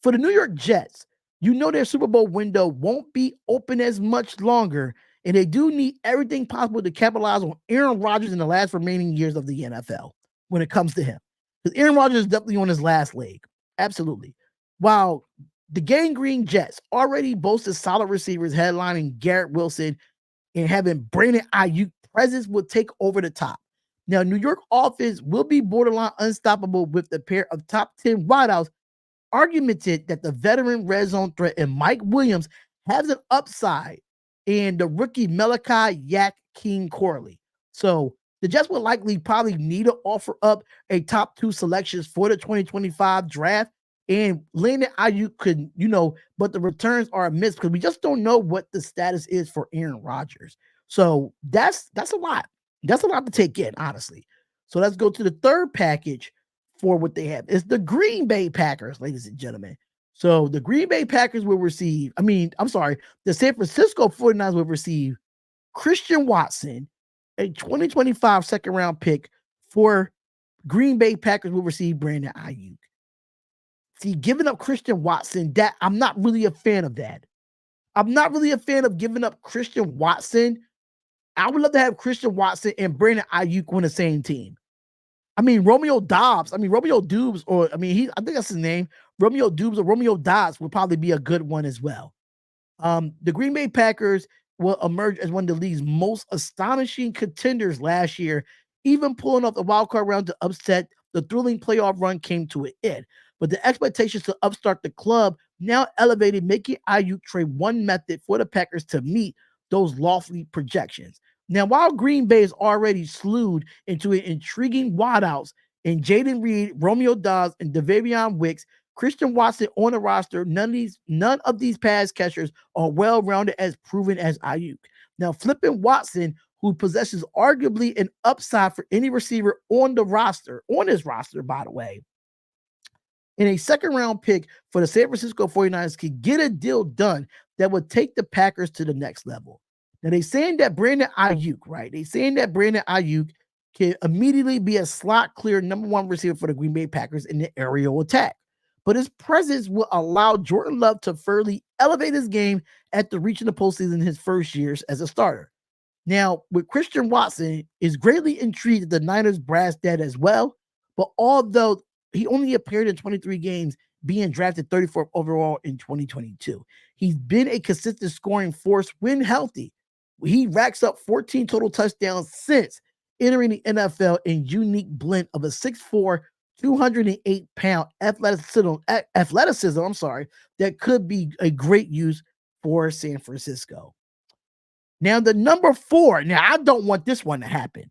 Speaker 2: for the New York Jets, their Super Bowl window won't be open as much longer, and they do need everything possible to capitalize on Aaron Rodgers in the last remaining years of the NFL when it comes to him. Because Aaron Rodgers is definitely on his last leg. Absolutely. While the gangrene Jets already boasted solid receivers headlining Garrett Wilson and having Brandon Ayuk presence will take over the top. Now, New York offense will be borderline unstoppable with the pair of top 10 wideouts argumented that the veteran red zone threat and Mike Williams has an upside and the rookie Malachi Yak King Corley. So the Jets will probably need to offer up a top 2 selections for the 2025 draft, and Landon Ayuk could, but the returns are a miss because we just don't know what the status is for Aaron Rodgers. So that's a lot. That's a lot to take in, honestly. So let's go to the third package for what they have. It's the Green Bay Packers, ladies and gentlemen. So the Green Bay Packers will receive, the San Francisco 49ers will receive Christian Watson, a 2025 second-round pick. For Green Bay Packers will receive Brandon Ayuk. See, giving up Christian Watson, that I'm not really a fan of that. I'm not really a fan of giving up Christian Watson. I would love to have Christian Watson and Brandon Ayuk on the same team. Romeo Doubs, I think that's his name. Romeo Doubs or Romeo Doubs would probably be a good one as well. The Green Bay Packers will emerge as one of the league's most astonishing contenders last year, even pulling off the wild card round to upset. The thrilling playoff run came to an end, but the expectations to upstart the club now elevated, making Ayuk trade one method for the Packers to meet those lofty projections. Now, while Green Bay is already slewed into an intriguing wideouts in Jaden Reed, Romeo Doubs, and Davion Wicks, Christian Watson on the roster, none of these pass catchers are well-rounded as proven as Ayuk. Now, flipping Watson, who possesses arguably an upside for any receiver on his roster, by the way, in a second-round pick for the San Francisco 49ers could get a deal done that would take the Packers to the next level. Now, they're saying that Brandon Ayuk, right? They're saying that Brandon Ayuk can immediately be a slot clear number 1 receiver for the Green Bay Packers in the aerial attack. But his presence will allow Jordan Love to further elevate his game after reaching the postseason in his first years as a starter. Now, with Christian Watson, is greatly intrigued that the Niners brass that as well, but although he only appeared in 23 games, being drafted 34th overall in 2022, he's been a consistent scoring force when healthy. He racks up 14 total touchdowns since entering the NFL in unique blend of a 6'4", 208-pound athleticism, that could be a great use for San Francisco. Now, the number 4. Now, I don't want this one to happen.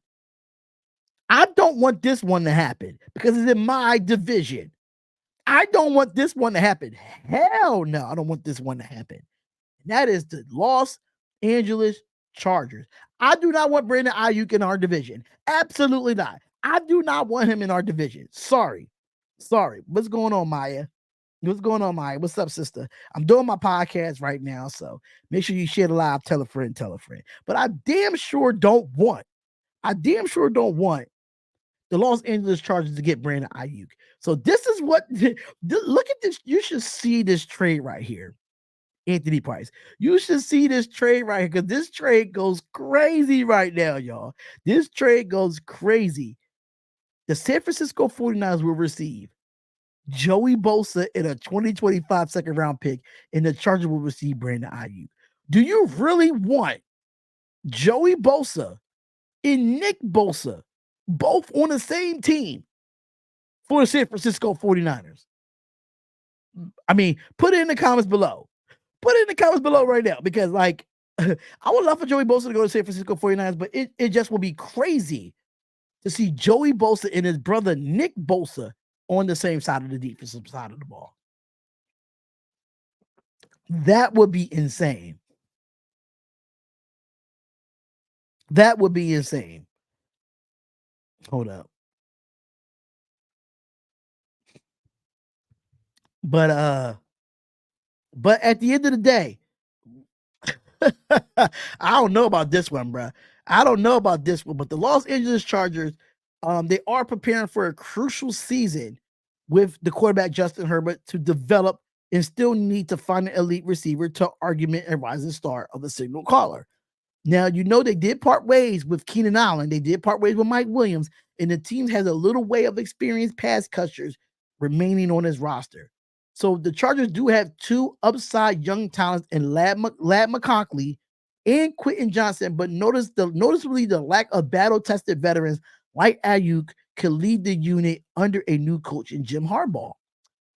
Speaker 2: I don't want this one to happen because it's in my division. I don't want this one to happen. Hell no, I don't want this one to happen. And that is the Los Angeles Chargers. I do not want Brandon Ayuk in our division. Absolutely not. I do not want him in our division. Sorry. What's going on, Maya? What's up, sister? I'm doing my podcast right now, so make sure you share the live, tell a friend. But I damn sure don't want the Los Angeles Chargers to get Brandon Ayuk. So this is what, look at this. You should see this trade right here. Anthony Price. You should see this trade right here because this trade goes crazy right now, y'all. This trade goes crazy. The San Francisco 49ers will receive Joey Bosa in a 2025 second round pick, and the Chargers will receive Brandon Ayuk. Do you really want Joey Bosa and Nick Bosa both on the same team for the San Francisco 49ers? I mean, put it in the comments below. Put it in the comments below right now because, like, I would love for Joey Bosa to go to San Francisco 49ers, but it just will be crazy to see Joey Bosa and his brother Nick Bosa on the same side of the defensive side of the ball. That would be insane. That would be insane. Hold up. But at the end of the day, I don't know about this one, bro. I don't know about this one, but the Los Angeles Chargers, they are preparing for a crucial season with the quarterback Justin Herbert to develop and still need to find an elite receiver to augment a rising star of the signal caller. Now, you know, they did part ways with Keenan Allen. They did part ways with Mike Williams, and the team has a little way of experienced pass catchers remaining on his roster. So the Chargers do have two upside young talents in Ladd McConkey and Quentin Johnson, but noticeably the lack of battle-tested veterans like Ayuk could lead the unit under a new coach in Jim Harbaugh.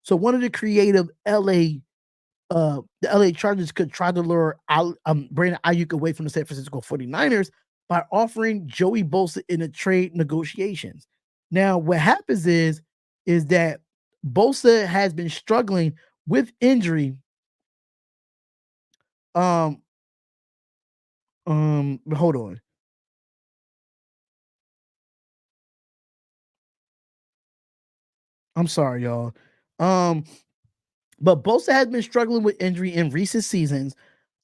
Speaker 2: So one of the creative the LA Chargers could try to lure Brandon Ayuk away from the San Francisco 49ers by offering Joey Bosa in the trade negotiations. Now, what happens is that Bosa has been struggling with injury. Hold on. I'm sorry, y'all. But Bosa has been struggling with injury in recent seasons.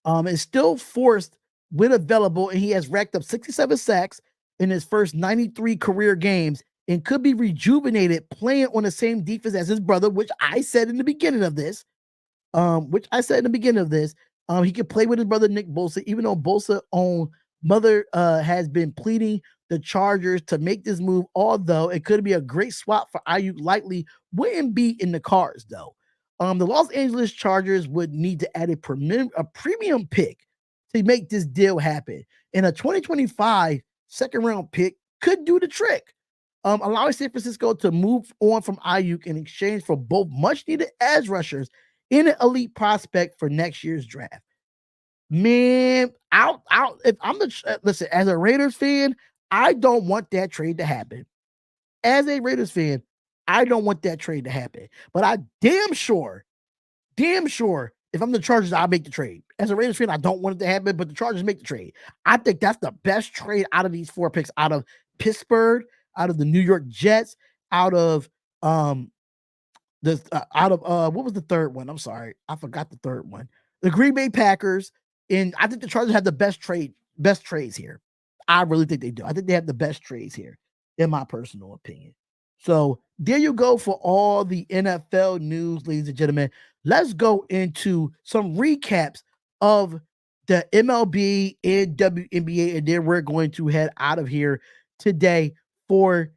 Speaker 2: Is still forced when available, and he has racked up 67 sacks in his first 93 career games and could be rejuvenated playing on the same defense as his brother, which I said in the beginning of this. He could play with his brother Nick Bosa, even though Bosa's own mother has been pleading the Chargers to make this move, although it could be a great swap for Ayuk, likely wouldn't be in the cards, though. The Los Angeles Chargers would need to add a premium pick to make this deal happen. And a 2025 second round pick could do the trick, allowing San Francisco to move on from Ayuk in exchange for both much needed edge rushers and an elite prospect for next year's draft. Man, if I'm listen, as a Raiders fan, I don't want that trade to happen. As a Raiders fan, I don't want that trade to happen. But I damn sure, if I'm the Chargers, I'll make the trade. As a Raiders fan, I don't want it to happen, but the Chargers make the trade. I think that's the best trade out of these four picks, out of Pittsburgh, out of the New York Jets, out of what was the third one? I'm sorry, I forgot the third one. The Green Bay Packers, and I think the Chargers have the best trades here. I really think they do. I think they have the best trades here, in my personal opinion. So there you go for all the NFL news, ladies and gentlemen. Let's go into some recaps of the MLB and WNBA, and then we're going to head out of here today for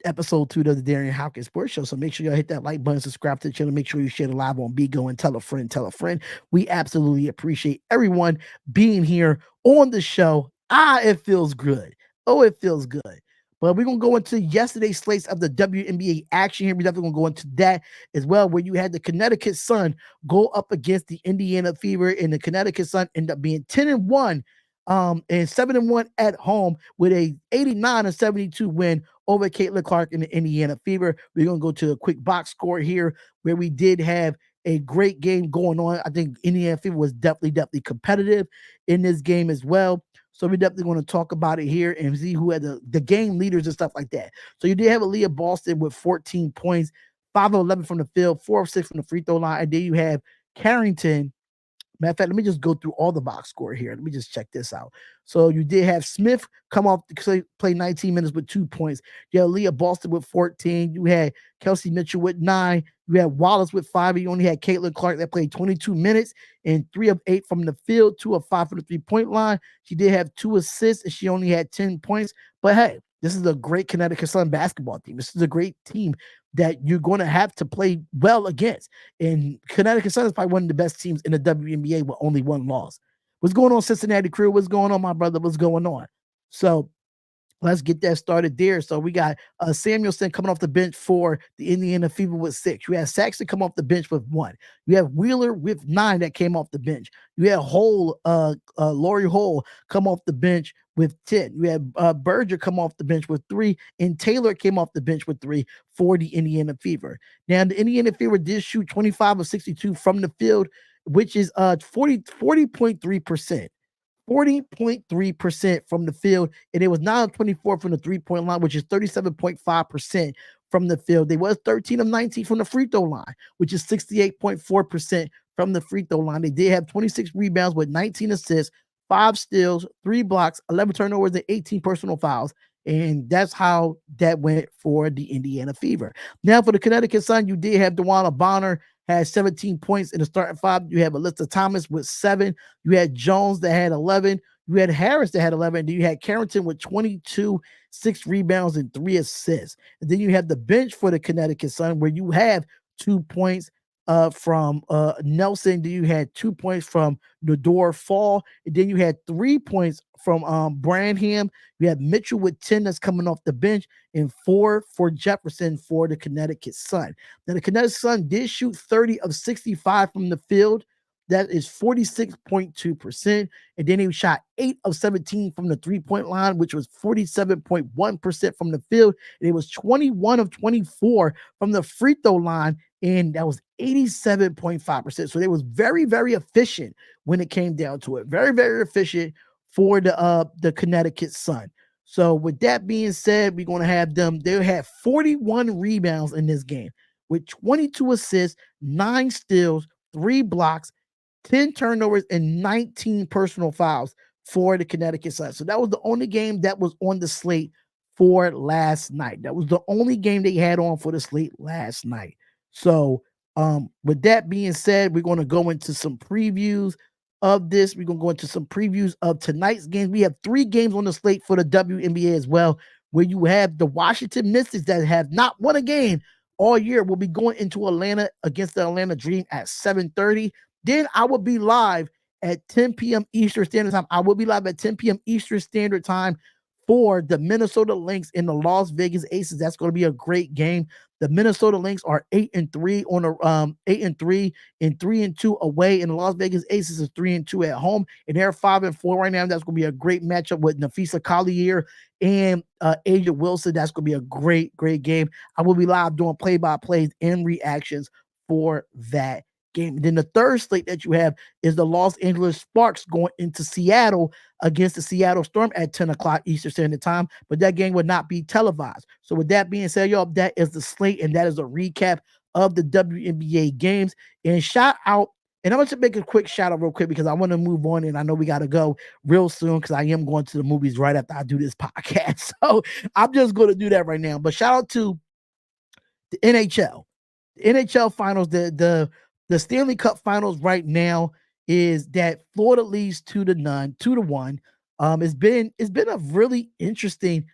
Speaker 2: episode 2 of the Darion Hopkins Sports Show. So make sure you hit that like button, subscribe to the channel, make sure you share the live on Bigo, and tell a friend. We absolutely appreciate everyone being here on the show. It feels good. Oh, it feels good. But we're going to go into yesterday's slates of the WNBA action here. We're definitely going to go into that as well, where you had the Connecticut Sun go up against the Indiana Fever, and the Connecticut Sun ended up being 10-1 and 7-1 at home with a 89-72 win over Caitlin Clark in the Indiana Fever. We're gonna go to a quick box score here where we did have a great game going on. I think Indiana Fever was definitely competitive in this game as well. So we're definitely going to talk about it here and see who had the game leaders and stuff like that. So you did have Aaliyah Boston with 14 points, 5 of 11 from the field, 4 of 6 from the free throw line. And then you have Carrington. Matter of fact, let me just go through all the box score here. Let me just check this out. So you did have Smith come off to play 19 minutes with 2 points. You had Leah Boston with 14. You had Kelsey Mitchell with 9. You had Wallace with 5. You only had Caitlin Clark that played 22 minutes and 3 of 8 from the field, 2 of 5 from the 3-point line. She did have 2 assists and she only had 10 points. But hey, this is a great Connecticut Sun basketball team. This is a great team that you're going to have to play well against. And Connecticut Sun is probably one of the best teams in the WNBA with only 1 loss. What's going on, Cincinnati Crew? What's going on, my brother? What's going on? So let's get that started there. So we got Samuelson coming off the bench for the Indiana Fever with 6. You had Saxon come off the bench with 1. You have Wheeler with 9 that came off the bench. You had Lori Hole come off the bench with 10. You had Berger come off the bench with 3, and Taylor came off the bench with 3 for the Indiana Fever. Now, the Indiana Fever did shoot 25 of 62 from the field, which is 40.3%. 40.3% from the field, and it was 9 of 24 from the 3-point line, which is 37.5% from the field. They was 13 of 19 from the free throw line, which is 68.4% from the free throw line. They did have 26 rebounds with 19 assists, 5 steals, 3 blocks, 11 turnovers, and 18 personal fouls. And that's how that went for the Indiana Fever. Now for the Connecticut Sun, you did have DeWanna Bonner had 17 points in the starting 5. You have Alyssa Thomas with 7. You had Jones that had 11. You had Harris that had 11. Then you had Carrington with 22, 6 rebounds, and 3 assists. And then you have the bench for the Connecticut Sun where you have 2 points from Nelson. Then you had 2 points from Nador Fall. And then you had 3 points from Branham. You had Mitchell with 10 that's coming off the bench, and 4 for Jefferson for the Connecticut Sun. Now, the Connecticut Sun did shoot 30 of 65 from the field. That is 46.2%. And then he shot 8 of 17 from the 3-point line, which was 47.1% from the field. And it was 21 of 24 from the free throw line, and that was 87.5%. So they was very, very efficient when it came down to it. Very, very efficient for the Connecticut Sun. So with that being said, we're going to have them. They'll have 41 rebounds in this game with 22 assists, 9 steals, 3 blocks, 10 turnovers, and 19 personal fouls for the Connecticut Sun. So that was the only game that was on the slate for last night. That was the only game they had on for the slate last night. So with that being said, we're going to go into some previews of this. We're going to go into some previews of tonight's games. We have 3 games on the slate for the WNBA as well, where you have the Washington Mystics that have not won a game all year will be going into Atlanta against the Atlanta Dream at 7:30. Then I will be live at 10 p.m. Eastern Standard Time. I will be live at 10 p.m. Eastern Standard Time for the Minnesota Lynx and the Las Vegas Aces. That's going to be a great game. The Minnesota Lynx are 8-3 on a 8-3 and 3-2 away, and the Las Vegas Aces is 3-2 at home, and they're 5-4 right now. That's going to be a great matchup with Nafisa Collier and Asia Wilson. That's going to be a great game. I will be live doing play-by-plays and reactions for that game. And then the third slate that you have is the Los Angeles Sparks going into Seattle against the Seattle Storm at 10 o'clock Eastern Standard Time, but that game would not be televised. So with that being said, y'all, that is the slate, and that is a recap of the WNBA games. And shout out, and I'm going to make a quick shout out real quick because I want to move on, and I know we got to go real soon because I am going to the movies right after I do this podcast. So I'm just going to do that right now. But shout out to the NHL. The NHL finals, the Stanley Cup finals right now is that Florida leads 2-1. It's been a really interesting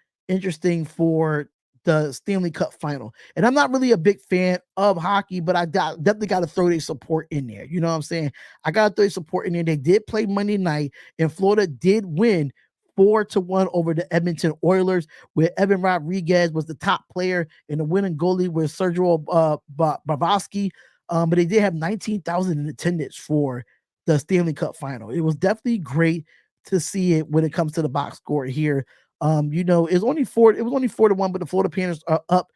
Speaker 2: for the Stanley Cup final. And I'm not really a big fan of hockey, but I definitely got to throw their support in there. You know what I'm saying? I got to throw their support in there. They did play Monday night, and Florida did win 4-1 over the Edmonton Oilers, where Evan Rodriguez was the top player, and the winning goalie was Sergio Bobrovsky. But they did have 19,000 in attendance for the Stanley Cup final. It was definitely great to see it when it comes to the box score here. It was only 4-1, but the Florida Panthers are up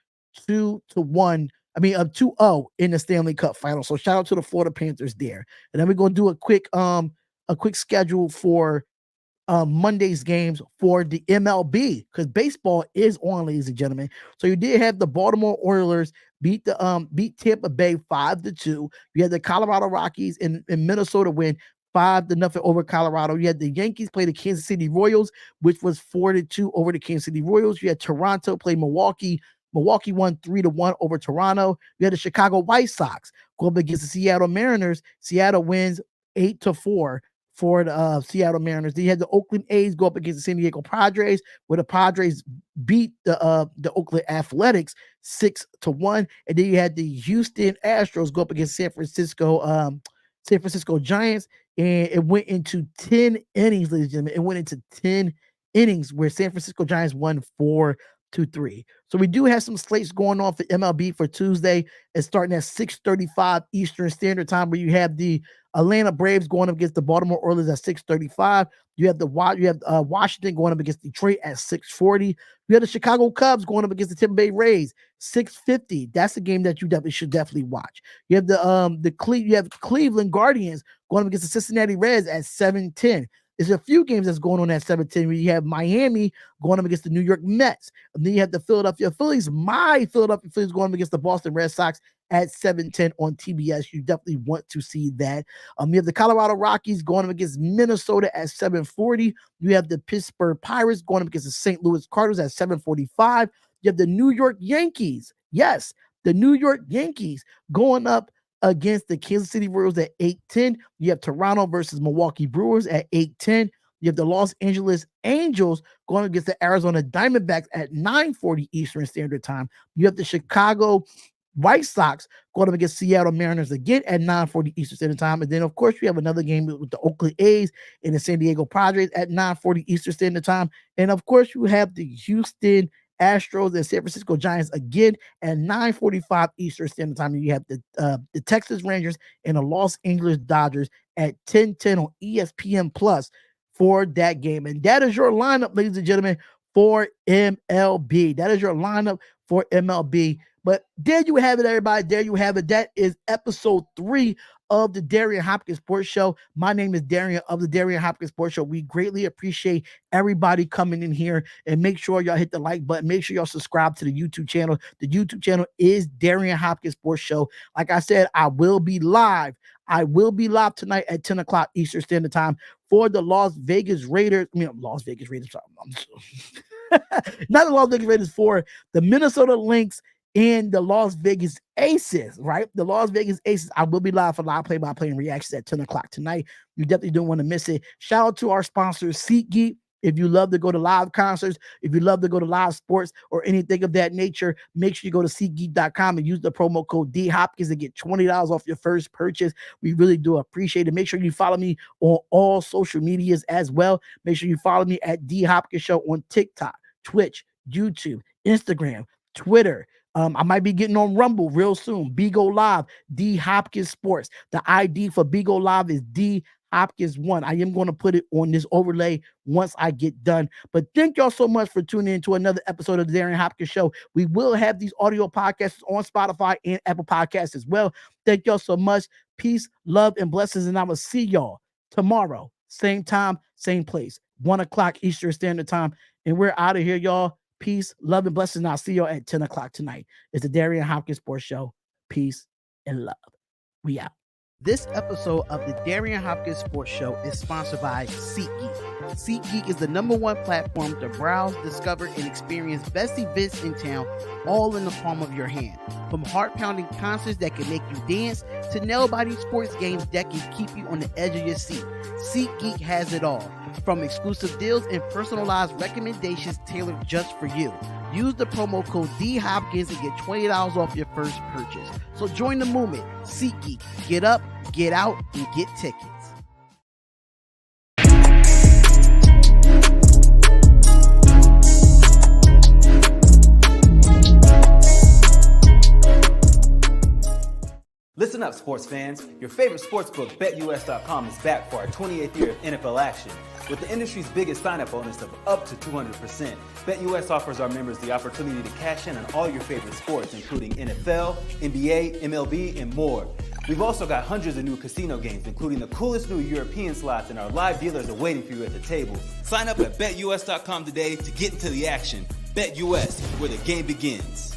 Speaker 2: 2-1. I mean, up 2-0 in the Stanley Cup final. So shout out to the Florida Panthers there. And then we're gonna do a quick schedule for Monday's games for the MLB, because baseball is on, ladies and gentlemen. So you did have the Baltimore Orioles beat Tampa Bay 5-2. You had the Colorado Rockies in Minnesota win 5-0 over Colorado. You had the Yankees play the Kansas City Royals, which was 4-2 over the Kansas City Royals. You had Toronto play Milwaukee. Milwaukee won 3-1 over Toronto. You had the Chicago White Sox go up against the Seattle Mariners. Seattle wins 8-4 for the Seattle Mariners. Then you had the Oakland A's go up against the San Diego Padres, where the Padres beat the Oakland Athletics 6-1. And then you had the Houston Astros go up against San Francisco Giants, and it went into 10 innings, ladies and gentlemen. It went into 10 innings where San Francisco Giants won 4-3. So we do have some slates going on for MLB for Tuesday. It's starting at 6:35 Eastern Standard Time, where you have the Atlanta Braves going up against the Baltimore Orioles at 6:35. You have Washington going up against Detroit at 6:40. You have the Chicago Cubs going up against the Tampa Bay Rays 6:50. That's a game that you should watch. You have the Cleveland Guardians going up against the Cincinnati Reds at 7:10. There's a few games that's going on at 7:10. You have Miami going up against the New York Mets. And then you have the Philadelphia Phillies. My Philadelphia Phillies going up against the Boston Red Sox at 7:10 on TBS. You definitely want to see that. You have the Colorado Rockies going up against Minnesota at 7:40. You have the Pittsburgh Pirates going up against the St. Louis Cardinals at 7:45. You have the New York Yankees. Yes, the New York Yankees going up against the Kansas City Royals at 8:10. You have Toronto versus Milwaukee Brewers at 8:10. You have the Los Angeles Angels going against the Arizona Diamondbacks at 9:40 Eastern Standard Time. You have the Chicago White Sox going up against Seattle Mariners again at 9:40 Eastern Standard Time. And then, of course, we have another game with the Oakland A's and the San Diego Padres at 9:40 Eastern Standard Time. And, of course, you have the Houston Astros and San Francisco Giants again at 9:45 Eastern Standard Time. And you have the Texas Rangers and the Los Angeles Dodgers at 10:10 on ESPN Plus for that game. And that is your lineup, ladies and gentlemen, for MLB. That is your lineup for MLB. But there you have it, everybody. There you have it. That is episode 3 of the Darion Hopkins Sports Show. My name is Darion of the Darion Hopkins Sports Show. We greatly appreciate everybody coming in here, and make sure y'all hit the like button. Make sure y'all subscribe to the YouTube channel. The YouTube channel is Darion Hopkins Sports Show. Like I said, I will be live. I will be live tonight at 10 o'clock Eastern Standard Time for the Las Vegas Raiders. Not the Las Vegas Raiders, for the Minnesota Lynx and the Las Vegas Aces, right? The Las Vegas Aces. I will be live for live play-by-play and reactions at 10 o'clock tonight. You definitely don't want to miss it. Shout out to our sponsor, SeatGeek. If you love to go to live concerts, if you love to go to live sports or anything of that nature, make sure you go to SeatGeek.com and use the promo code DHopkins to get $20 off your first purchase. We really do appreciate it. Make sure you follow me on all social medias as well. Make sure you follow me at D Hopkins Show on TikTok, Twitch, YouTube, Instagram, Twitter. I might be getting on Rumble real soon. Bigo Live, D Hopkins Sports. The ID for Bigo Live is D Hopkins 1. I am going to put it on this overlay once I get done. But thank y'all so much for tuning in to another episode of the Darion Hopkins Show. We will have these audio podcasts on Spotify and Apple Podcasts as well. Thank y'all so much. Peace, love, and blessings. And I will see y'all tomorrow. Same time, same place. 1 o'clock Eastern Standard Time. And we're out of here, y'all. Peace, love, and blessings. And I'll see y'all at 10 o'clock tonight. It's the Darion Hopkins Sports Show. Peace and love. We out. This episode of the Darion Hopkins Sports Show is sponsored by SeatGeek. SeatGeek is the #1 platform to browse, discover, and experience best events in town, all in the palm of your hand. From heart-pounding concerts that can make you dance to nail-biting sports games that can keep you on the edge of your seat, SeatGeek has it all. From exclusive deals and personalized recommendations tailored just for you. Use the promo code DHopkins and get $20 off your first purchase. So join the movement. SeatGeek. Get up, get out, and get tickets.
Speaker 1: Listen up, sports fans. Your favorite sportsbook, BetUS.com, is back for our 28th year of NFL action. With the industry's biggest sign-up bonus of up to 200%, BetUS offers our members the opportunity to cash in on all your favorite sports, including NFL, NBA, MLB, and more. We've also got hundreds of new casino games, including the coolest new European slots, and our live dealers are waiting for you at the table. Sign up at BetUS.com today to get into the action. BetUS, where the game begins.